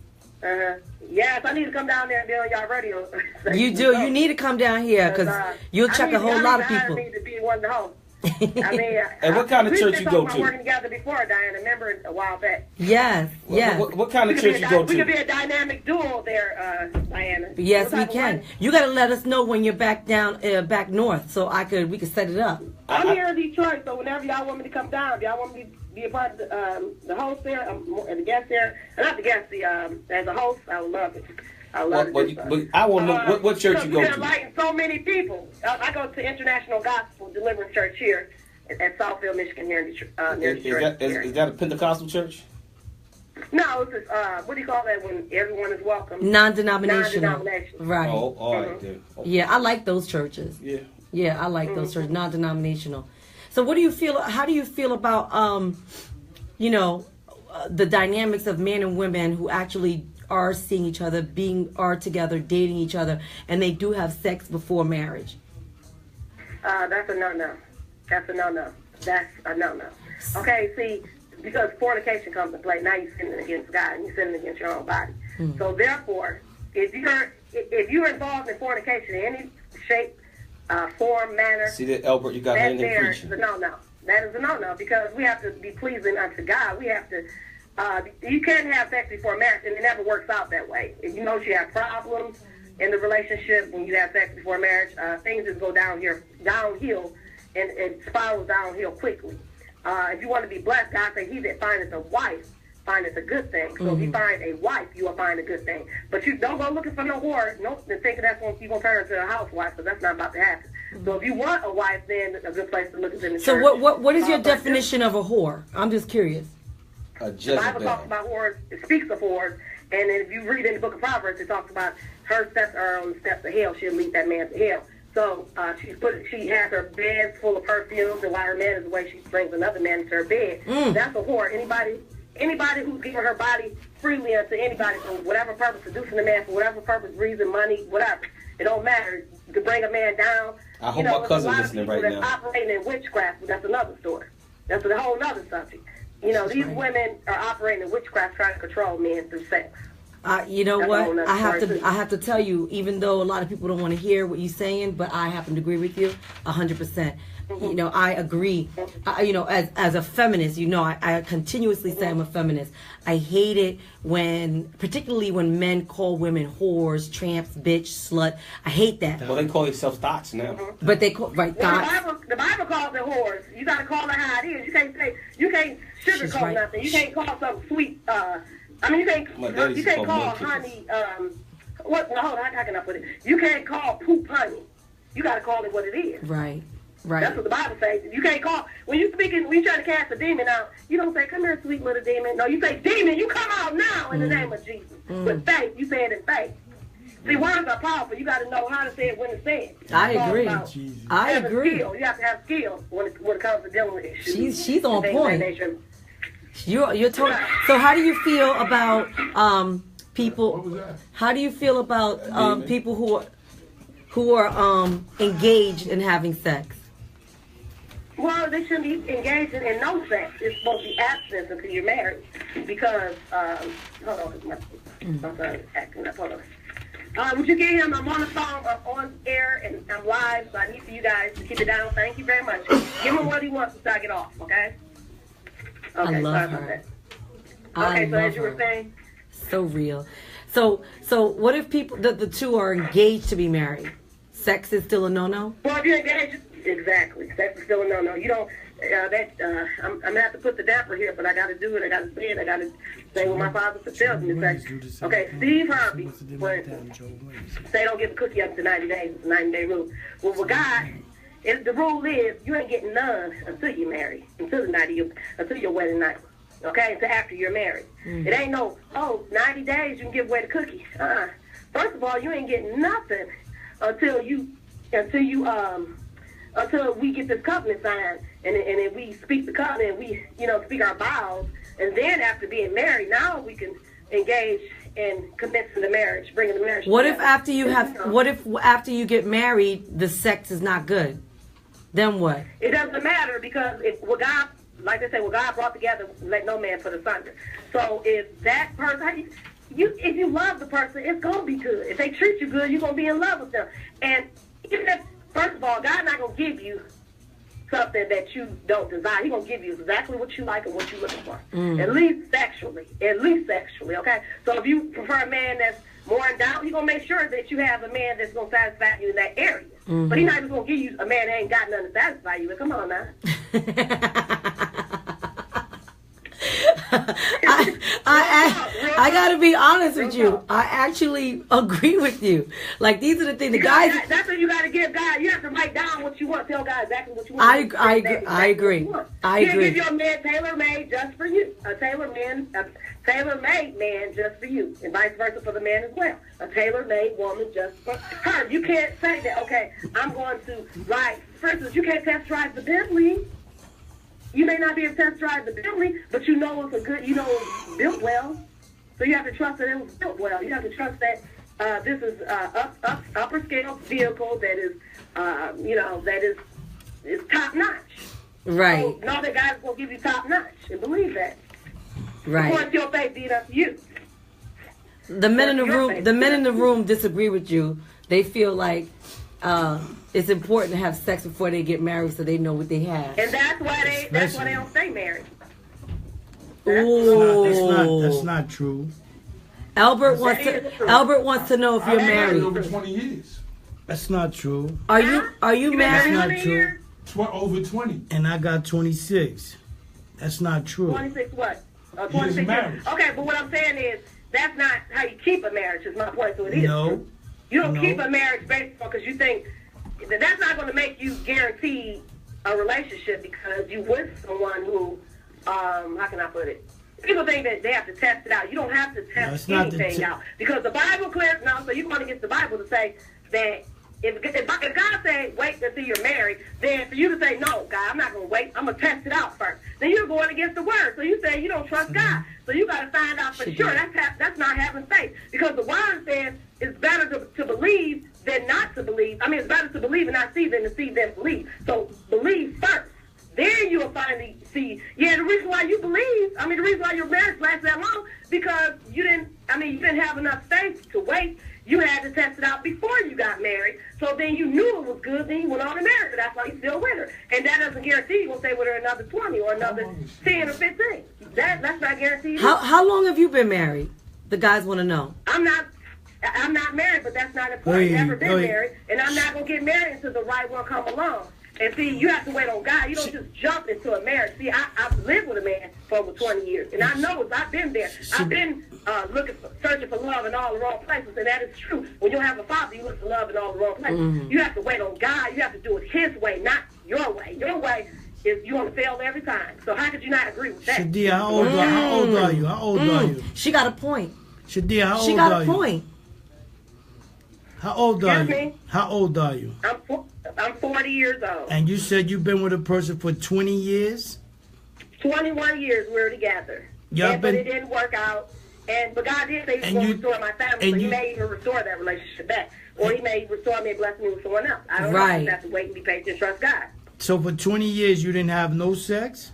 Yes, I need to come down there and be on y'all radio. You do. You need to come down here because you'll check a whole lot of people. I need to be one of the hosts. I mean, and what kind of church you go to? We working together before, Diana. Remember a while back. Yes, yes. What kind of church you go to? We could be a dynamic duo there, Diana. Yes, we can. You got to let us know when you're back down, back north, so we could set it up. I'm here in Detroit, so whenever y'all want me to come down, if y'all want me to be a part of the host there, and the guest there, and not the guest, as a host, I would love it. I love it. But I want to know what church you go We're to. inviting so many people. I go to International Gospel Deliverance Church here at Southfield, Michigan, here in Detroit. Is that a Pentecostal church? No, it's what do you call that when everyone is welcome? Non-denominational. Right. Oh, all right then. Oh. Yeah, I like those churches. Yeah. Yeah, I like those churches, non-denominational. So what do you feel, how do you feel about, the dynamics of men and women who actually are seeing each other, are together, dating each other, and they do have sex before marriage? That's a no-no. That's a no-no. That's a no-no. Okay, see, because fornication comes into play, now you're sinning against God and you're sinning against your own body. So therefore, if you're involved in fornication in any shape, form, manner, see that, Albert, you got that in there preaching. That's a no-no. That is a no-no because we have to be pleasing unto God. We have to. You can't have sex before marriage, and it never works out that way. If you know you have problems in the relationship when you have sex before marriage, things just go downhill, and it spirals downhill quickly. If you want to be blessed, God says, "He that findeth a wife findeth a good thing." So if you find a wife, you will find a good thing. But you don't go looking for no whore, and thinking that's when you're going to turn her into a housewife, because that's not about to happen. So if you want a wife, then a good place to look is in the church. So what is your definition of a whore? I'm just curious. A The Bible talks about whores, it speaks of whores, and if you read in the book of Proverbs, it talks about her steps are on the steps of hell. She'll lead that man to hell. So she has her bed full of perfumes, and while her man is away, she brings another man into her bed. That's a whore. Anybody who's giving her body freely unto anybody for whatever purpose, seducing a man for whatever purpose, reason, money, whatever. It don't matter. To bring a man down. I hope my cousin's listening right now. Operating in witchcraft, but that's another story. That's a whole other subject. These women are operating in witchcraft, trying to control men through sex. You know what? I have to tell you, even though a lot of people don't want to hear what you're saying, but I happen to agree with you 100%. I agree. As a feminist, I continuously say I'm a feminist. I hate it particularly when men call women whores, tramps, bitch, slut. I hate that. Well, they call themselves thoughts now. But they call thoughts. The Bible calls it whores. You got to call it how it is. You can't sugarcoat nothing. You can't call something sweet. You can't call honey. How can I put it? You can't call poop honey. You got to call it what it is. Right. That's what the Bible says. You can't call when you're trying to cast a demon out. You don't say, "Come here, sweet little demon." No, you say, "Demon, you come out now in the name of Jesus." With faith, you say it in faith. See, words are powerful. You got to know how to say it when to say it. I agree. I agree. Skill. You have to have skill when it comes to dealing with issues. She's on point. You're totally. So how do you feel about people? What was that? How do you feel about people who are engaged in having sex? Well, they shouldn't be engaging in no sex. It's supposed to be abstinence until you're married. Because, hold on, I'm sorry, acting up. Hold on. Would you get him? I'm on the phone, I'm on air, and I'm live, so I need for you guys to keep it down. Thank you very much. Give him what he wants to start it off, okay? Okay, I love sorry her. about that. I Okay, so love as you were her. saying? So real. So what if the two are engaged to be married? Sex is still a no-no? Well, if you're engaged, exactly. Sex is still a no-no. You don't, I'm going to have to put the dapper here, but I got to do it. I got to say it. I got to say what my father tells me. Okay, Steve Harvey, for instance, they don't give a cookie up to 90 days. It's a 90-day rule. Well, with God, the rule is you ain't getting none until you're married, until your wedding night. Okay, until after you're married. It ain't 90 days you can give away the cookie. First of all, you ain't getting nothing until we get this covenant signed, and then we speak the covenant, we speak our vows, and then after being married, now we can engage in commencing the marriage, bringing the marriage. What together. if after you get married, the sex is not good? Then what? It doesn't matter because God, like they say, what God brought together, let no man put asunder. So if that person, if you love the person, it's gonna be good. If they treat you good, you're gonna be in love with them. And even if, first of all, God's not gonna give you something that you don't desire. He's gonna give you exactly what you like and what you're looking for. At least sexually. Okay. So if you prefer a man that's more endowed, he's gonna make sure that you have a man that's gonna satisfy you in that area. But he's not even gonna give you a man that ain't got nothing to satisfy you. Come on now. I gotta be honest with you. I actually agree with you. Like, these are the things the guys. That's what you gotta give God. You have to write down what you want. Tell God exactly what you want. I agree. I agree. You give your man tailor-made just for you. A tailor-made man just for you, and vice versa for the man as well. A tailor-made woman just for her. You can't say that. Okay, I'm going to ride. For instance, you can't test drive the Bentley. You may not be able to test drive the Bentley, but you know it's it's built well. So you have to trust that it was built well. You have to trust that this is upper scale vehicle that is, is top notch. Right. So know that God's gonna give you top notch, and believe that. Right. According to your faith, be it up to you. The men in the room disagree with you. They feel like it's important to have sex before they get married, so they know what they have. And that's why they don't stay married. That's not true. Albert wants to know if you're married. Over 20 years. That's not true. Are you married? That's not true. Over 20. And I got 26. That's not true. 26 what? 26 marriage. Okay, but what I'm saying is that's not how you keep a marriage. Is my point. So it is true. You don't keep a marriage based on because you think that's not going to make you guarantee a relationship because you with someone who, how can I put it? People think that they have to test it out. You don't have to test anything out because the Bible clears now. So you're going to get the Bible to say that if God say wait until you're married, then for you to say no, God, I'm not going to wait. I'm going to test it out first. Then you're going against the word. So you say you don't trust God. So you got to find out for sure. That's not having faith because the word says it's better to believe than not to believe. I mean, it's better to believe and not see than to see than believe. So believe first. Then you'll finally see. Yeah, the reason why you believe, the reason why your marriage lasts that long, because you didn't have enough faith to wait. You had to test it out before you got married. So then you knew it was good, then you went on to marry her. That's why you're still with her. And that doesn't guarantee you're going to stay with her another 20 or another 10 or 15. That's not guaranteed. How long have you been married? The guys want to know. I'm not married, but that's not important. I've never been married, and I'm not going to get married until the right one come along. And see, you have to wait on God. You don't just jump into a marriage. See, I've lived with a man for over 20 years, and I know I've been there. I've been searching for love in all the wrong places, and that is true. When you have a father, you look for love in all the wrong places. Mm-hmm. You have to wait on God. You have to do it His way, not your way. Your way is you're going to fail every time. So how could you not agree with that? Shadia, how old are you? How old are you? She got a point. Shadia, how old are you? She got a point. How old are you? How old are you? I'm 40 years old. And you said you've been with a person for 20 years? 21 years we were together. But it didn't work out. But God did say He was going to restore my family, so He may even restore that relationship back. Or He may restore me and bless me with someone else. I don't know. I just have to wait and be patient and trust God. So for 20 years you didn't have no sex?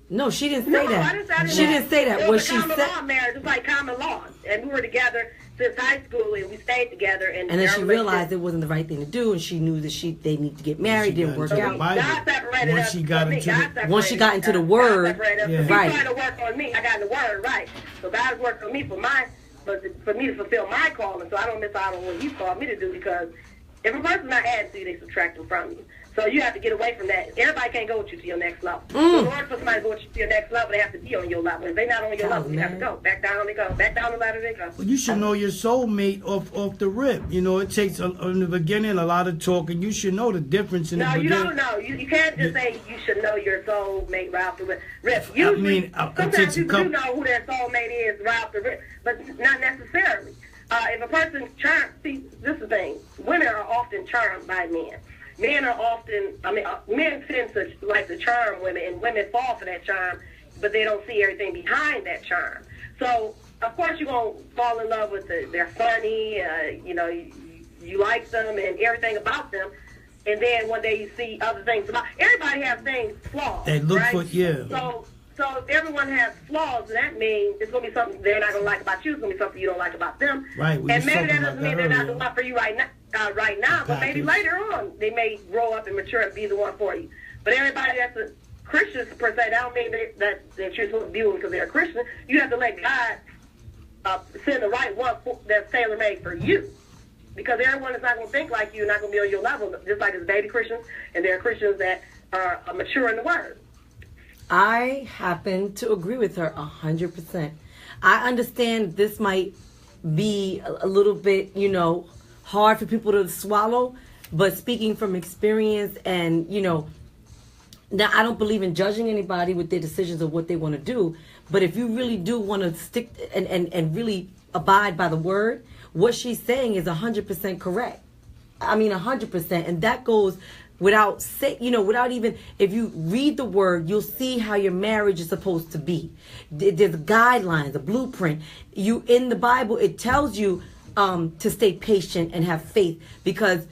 No, she didn't say that. She didn't say that. What she said. Law marriage. It's like common law. And we were together since high school, and we stayed together. And then she realized it wasn't the right thing to do, and she knew that they need to get married. Didn't work out. God separated us. Once she got into the word, right? He tried to work on me. I got in the word, right? So God worked on me for me to fulfill my calling, so I don't miss out on what He called me to do. Because if a person's not adding to you, they subtract them from you. So you have to get away from that. Everybody can't go with you to your next level. So in order for somebody to go with you to your next level, they have to be on your level. If they're not on your level, you have to go. Back down they go. Back down the ladder they go. Well, you should know your soulmate off the rip. You know, it takes, in the beginning, a lot of talking. You should know the difference in the beginning. No, you don't know. You can't just say you should know your soulmate right off the rip. Usually, sometimes people do know who their soulmate is right off the rip, but not necessarily. If a person's charmed, see, this is the thing. Women are often charmed by men. Men are often, men tend to like to charm women, and women fall for that charm, but they don't see everything behind that charm. So, of course, you're going to fall in love with they're funny, you like them and everything about them, and then one day you see other things about everybody has things, flaws, they look right? So if everyone has flaws, that means it's going to be something they're not going to like about you. It's going to be something you don't like about them. Right. And maybe that doesn't mean they're not the one for you right now, but maybe later on they may grow up and mature and be the one for you. But everybody that's a Christian, per se, that don't mean that you're supposed to be with because they're a Christian. You have to let God send the right one that's tailor-made for you. Because everyone is not going to think like you, not going to be on your level, just like as baby Christians, and there are Christians that are mature in the Word. I happen to agree with her 100%. I understand this might be a little bit, hard for people to swallow, but speaking from experience and, now I don't believe in judging anybody with their decisions of what they want to do, but if you really do want to stick and really abide by the word, what she's saying is 100% correct. I mean 100%, and that goes without without even, if you read the word, you'll see how your marriage is supposed to be. There's guidelines, a blueprint. In the Bible, it tells you to stay patient and have faith, because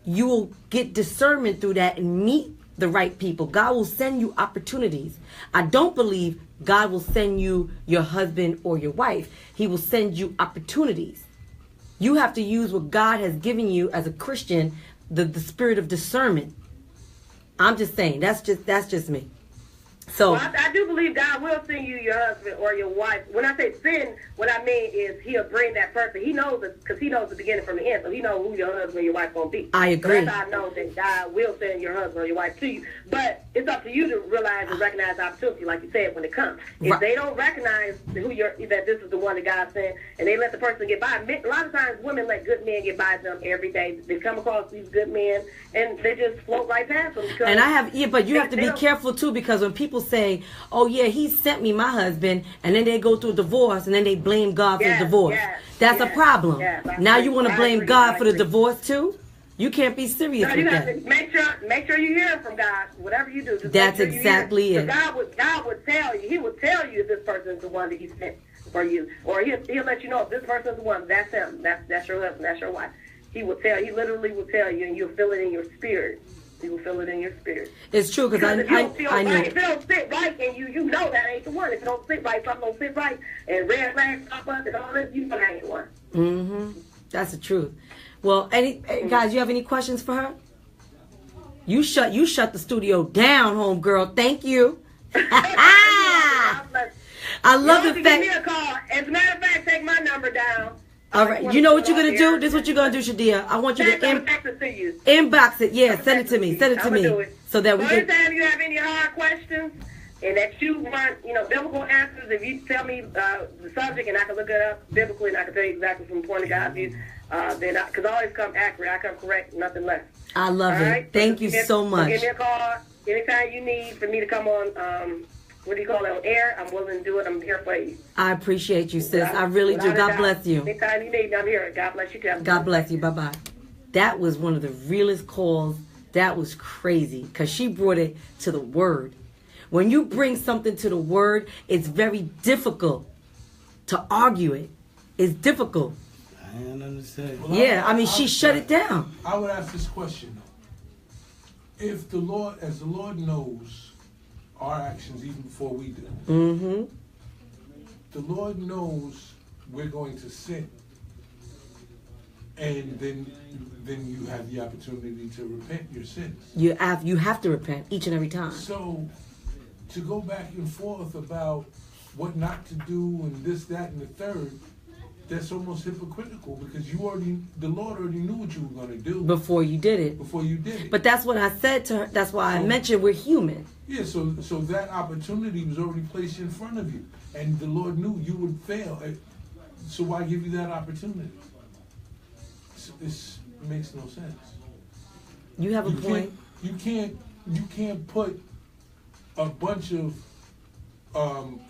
you will get discernment through that and meet the right people. God will send you opportunities. I don't believe God will send you your husband or your wife. He will send you opportunities. You have to use what God has given you as a Christian, the spirit of discernment. I'm just saying, that's just me. So well, I do believe God will send you your husband or your wife. When I say send, what I mean is He'll bring that person. He knows it, because He knows the beginning from the end, so He knows who your husband or your wife gonna be. I agree. So that's how I know that God will send your husband or your wife to you. But it's up to you to realize and recognize the opportunity, like you said, when it comes. If they don't recognize that this is the one that God sent, and they let the person get by, a lot of times women let good men get by them every day. They come across these good men, and they just float right past them. And but you have to be careful too, because when people say, oh yeah, he sent me my husband, and then they go through a divorce and then they blame God for the divorce. That's a problem. Now you want to blame God for the divorce too? You can't be serious with that. Have to make sure you hear from God. Whatever you do, that's exactly it. God would tell you. He would tell you if this person is the one that He sent for you, or he'll let you know if this person is the one. That's him. That's your husband. That's your wife. He will tell. He literally will tell you, and you'll feel it in your spirit. You will feel it in your spirit. It's true, because I know. If it don't sit right, and you know that ain't the one. If it don't sit right, something don't sit right, and red flags pop up and all this, you know that ain't the one. Mm-hmm. That's the truth. Well, guys, you have any questions for her? You shut the studio down, homegirl. Thank you. I love the fact. Give me a call. As a matter of fact, take my number down. All right, you know what you're going to do? This is what you're going to do, Shadia. I want you to inbox it. Yeah, send it to me. Send it to me. So that we can... Anytime you have any hard questions and that you want, biblical answers, if you tell me the subject and I can look it up biblically and I can tell you exactly from the point of God's view, then because I always come accurate. I come correct, nothing less. I love it. Right? Thank you so much. Give me a call anytime you need for me to come on... what do you call it, on air? I'm willing to do it. I'm here for you. I appreciate you, sis. I really do. God bless you. Anytime you need me, I'm here. God bless you, too. God bless you. Bye-bye. That was one of the realest calls. That was crazy, because she brought it to the word. When you bring something to the word, it's very difficult to argue it. It's difficult. I don't understand. Well, she shut it down. I would ask this question, though. If the Lord knows our actions even before we do. Mm-hmm. The Lord knows we're going to sin. And then you have the opportunity to repent your sins. You have to repent each and every time. So to go back and forth about what not to do and this, that, and the third, that's almost hypocritical, because the Lord already knew what you were going to do before you did it. But that's what I said to her. That's why I mentioned we're human. Yeah, so that opportunity was already placed in front of you, and the Lord knew you would fail. So why give you that opportunity? It makes no sense. You have a point. You can't put a bunch of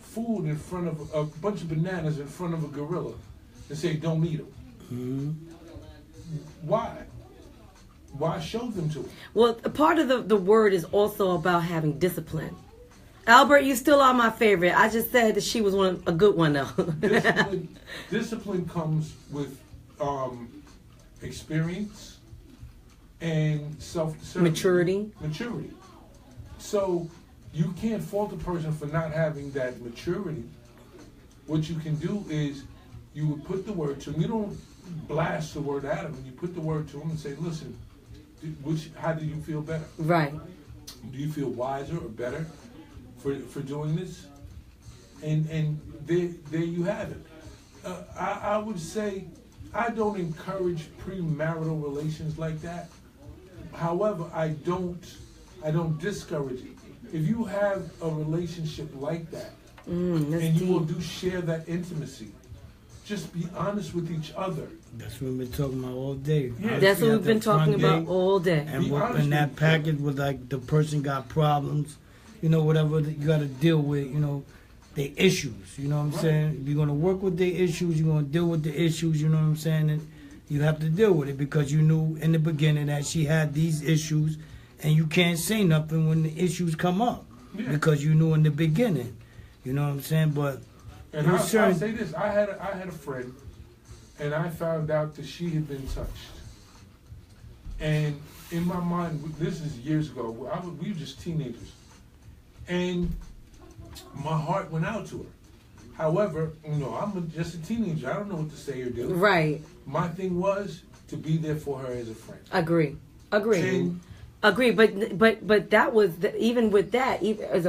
food in front of a bunch of bananas in front of a gorilla and say don't eat them. Mm-hmm. Why? Why show them to him? Well, a part of the word is also about having discipline. Albert, you still are my favorite. I just said that she was a good one, though. Discipline comes with experience and maturity. So you can't fault a person for not having that maturity. What you can do is you would put the word to them. You don't blast the word at them. You put the word to them and say, listen, how do you feel better? Right. Do you feel wiser or better for doing this? And there you have it. I would say I don't encourage premarital relations like that. However, I don't discourage it. if you have a relationship like that, that's and you will deep. share that intimacy, just be honest with each other. That's what we've been talking about all day. Yeah. That's what Honestly, we've at been the front talking about gate, all day. And Be what honest in that with package was like the person got problems, you know, whatever that you got to deal with, you know, their issues. You know what I'm Right. saying? If you're gonna work with their issues, you're gonna deal with the issues. You know what I'm saying? And you have to deal with it because you knew in the beginning that she had these issues, and you can't say nothing when the issues come up Yeah. because you knew in the beginning. You know what I'm saying? But And there I'll was certain- say this: I had a friend, and I found out that she had been touched. And in my mind, this is years ago. We were just teenagers, and my heart went out to her. However, you know, just a teenager. I don't know what to say or do. Right. My thing was to be there for her as a friend. Agree. And Agree. But that was even with that, even as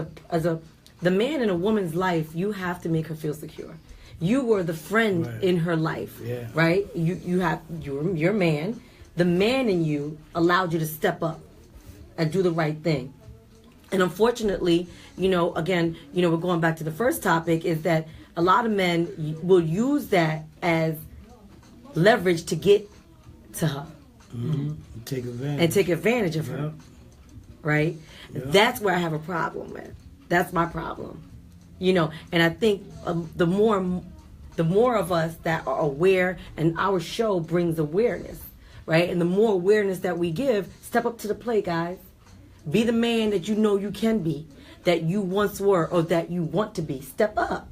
the man in a woman's life, you have to make her feel secure. You were the friend Right. in her life, Yeah. right? You're man. The man in you allowed you to step up and do the right thing. And unfortunately, you know, again, you know, we're going back to the first topic, is that a lot of men will use that as leverage to get to her take advantage. and take advantage of Yeah. her, right? Yeah. That's where I have a problem with. That's my problem, you know. And I think the more of us that are aware, and our show brings awareness, right? And the more awareness that we give, step up to the plate, guys. Be the man that you know you can be, that you once were, or that you want to be. Step up.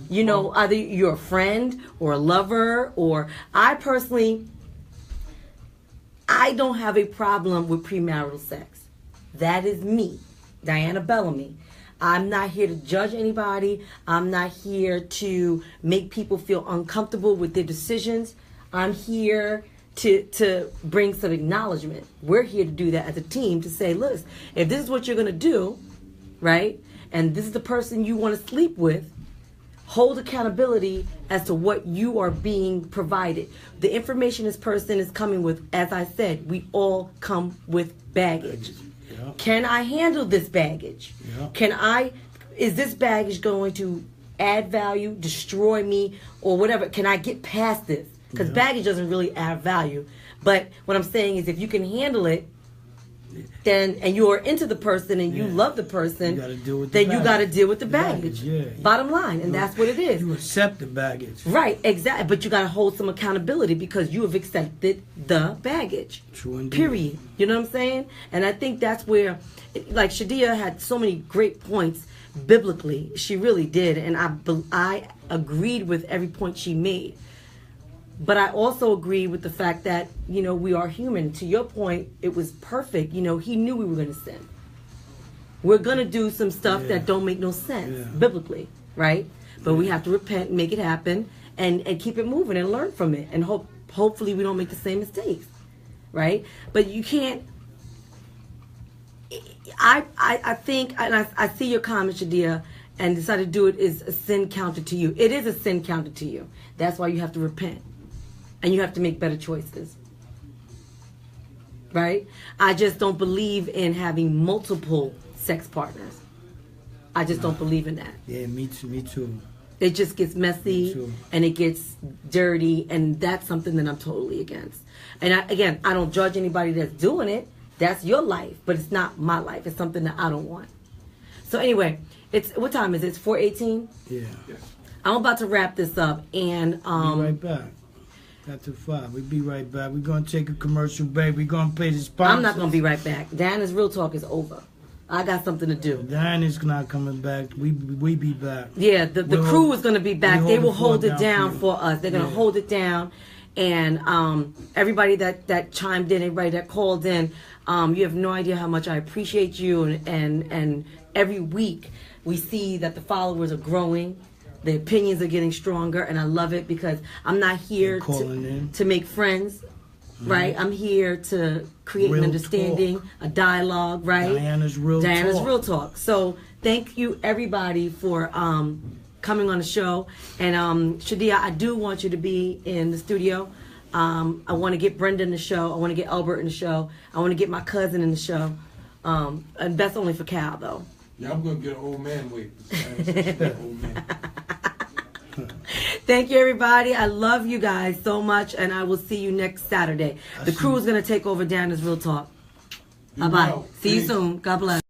You know, either you're a friend or a lover, or I personally, I don't have a problem with premarital sex. That is me, Diana Bellamy. I'm not here to judge anybody. I'm not here to make people feel uncomfortable with their decisions. I'm here to bring some acknowledgement. We're here to do that as a team, to say, look, if this is what you're going to do, right, and this is the person you want to sleep with, hold accountability as to what you are being provided. The information this person is coming with, as I said, we all come with baggage. Yeah. Can I handle this baggage? Yeah. Is this baggage going to add value, destroy me, or whatever? Can I get past this? Because Yeah. baggage doesn't really add value. But what I'm saying is, if you can handle it, then, and you are into the person and you Yeah. love the person, You gotta deal with the then you got to baggage. deal with the The baggage. baggage, yeah. Bottom line, and that's what it is. You accept the baggage. Right, exactly. But you got to hold some accountability because you have accepted the baggage. True indeed. Period. You know what I'm saying? And I think that's where, like, Shadia had so many great points biblically. She really did. And I agreed with every point she made. But I also agree with the fact that, you know, we are human. To your point, it was perfect. You know, he knew we were going to sin. We're going to do some stuff Yeah. that don't make no sense Yeah. biblically, right? But we have to repent, make it happen, and keep it moving and learn from it. And hopefully we don't make the same mistakes, right? But you can't... I think, and I see your comment, Shadia, and decided to do it is a sin counted to you. It is a sin counted to you. That's why you have to repent. And you have to make better choices. Right? I just don't believe in having multiple sex partners. I just don't believe in that. Yeah, me too. It just gets Me messy too. and it gets dirty, and that's something that I'm totally against. And I don't judge anybody that's doing it. That's your life, but it's not my life. It's something that I don't want. So anyway, what time is it? It's 4:18. Yeah. yes. I'm about to wrap this up, and Be right back. Got to 5. We'll be right back. We're going to take a commercial break. We're going to play the sponsors. I'm not going to be right back. Diana's Real Talk is over. I got something to do. Diana's not coming back. We be back. Yeah, the We'll crew hold- is going to be back. we They hold will the fort hold it down down for you. for us. They're going to Yeah. hold it down. And everybody that chimed in, everybody that called in, you have no idea how much I appreciate you. And every week we see that the followers are growing. The opinions are getting stronger, and I love it because I'm not here They're calling in. to make friends, right? I'm here to create Real an understanding, a dialogue, right? Diana's Real Talk. Real Talk. So thank you, everybody, for coming on the show. And Shadia, I do want you to be in the studio. I want to get Brenda in the show. I want to get Albert in the show. I want to get my cousin in the show. And that's only for Cal, though. Yeah, I'm gonna get an old man weight. Old man. Thank you, everybody. I love you guys so much, and I will see you next Saturday. The crew is going to take over Dana's Real Talk. Bye-bye. See you soon. God bless.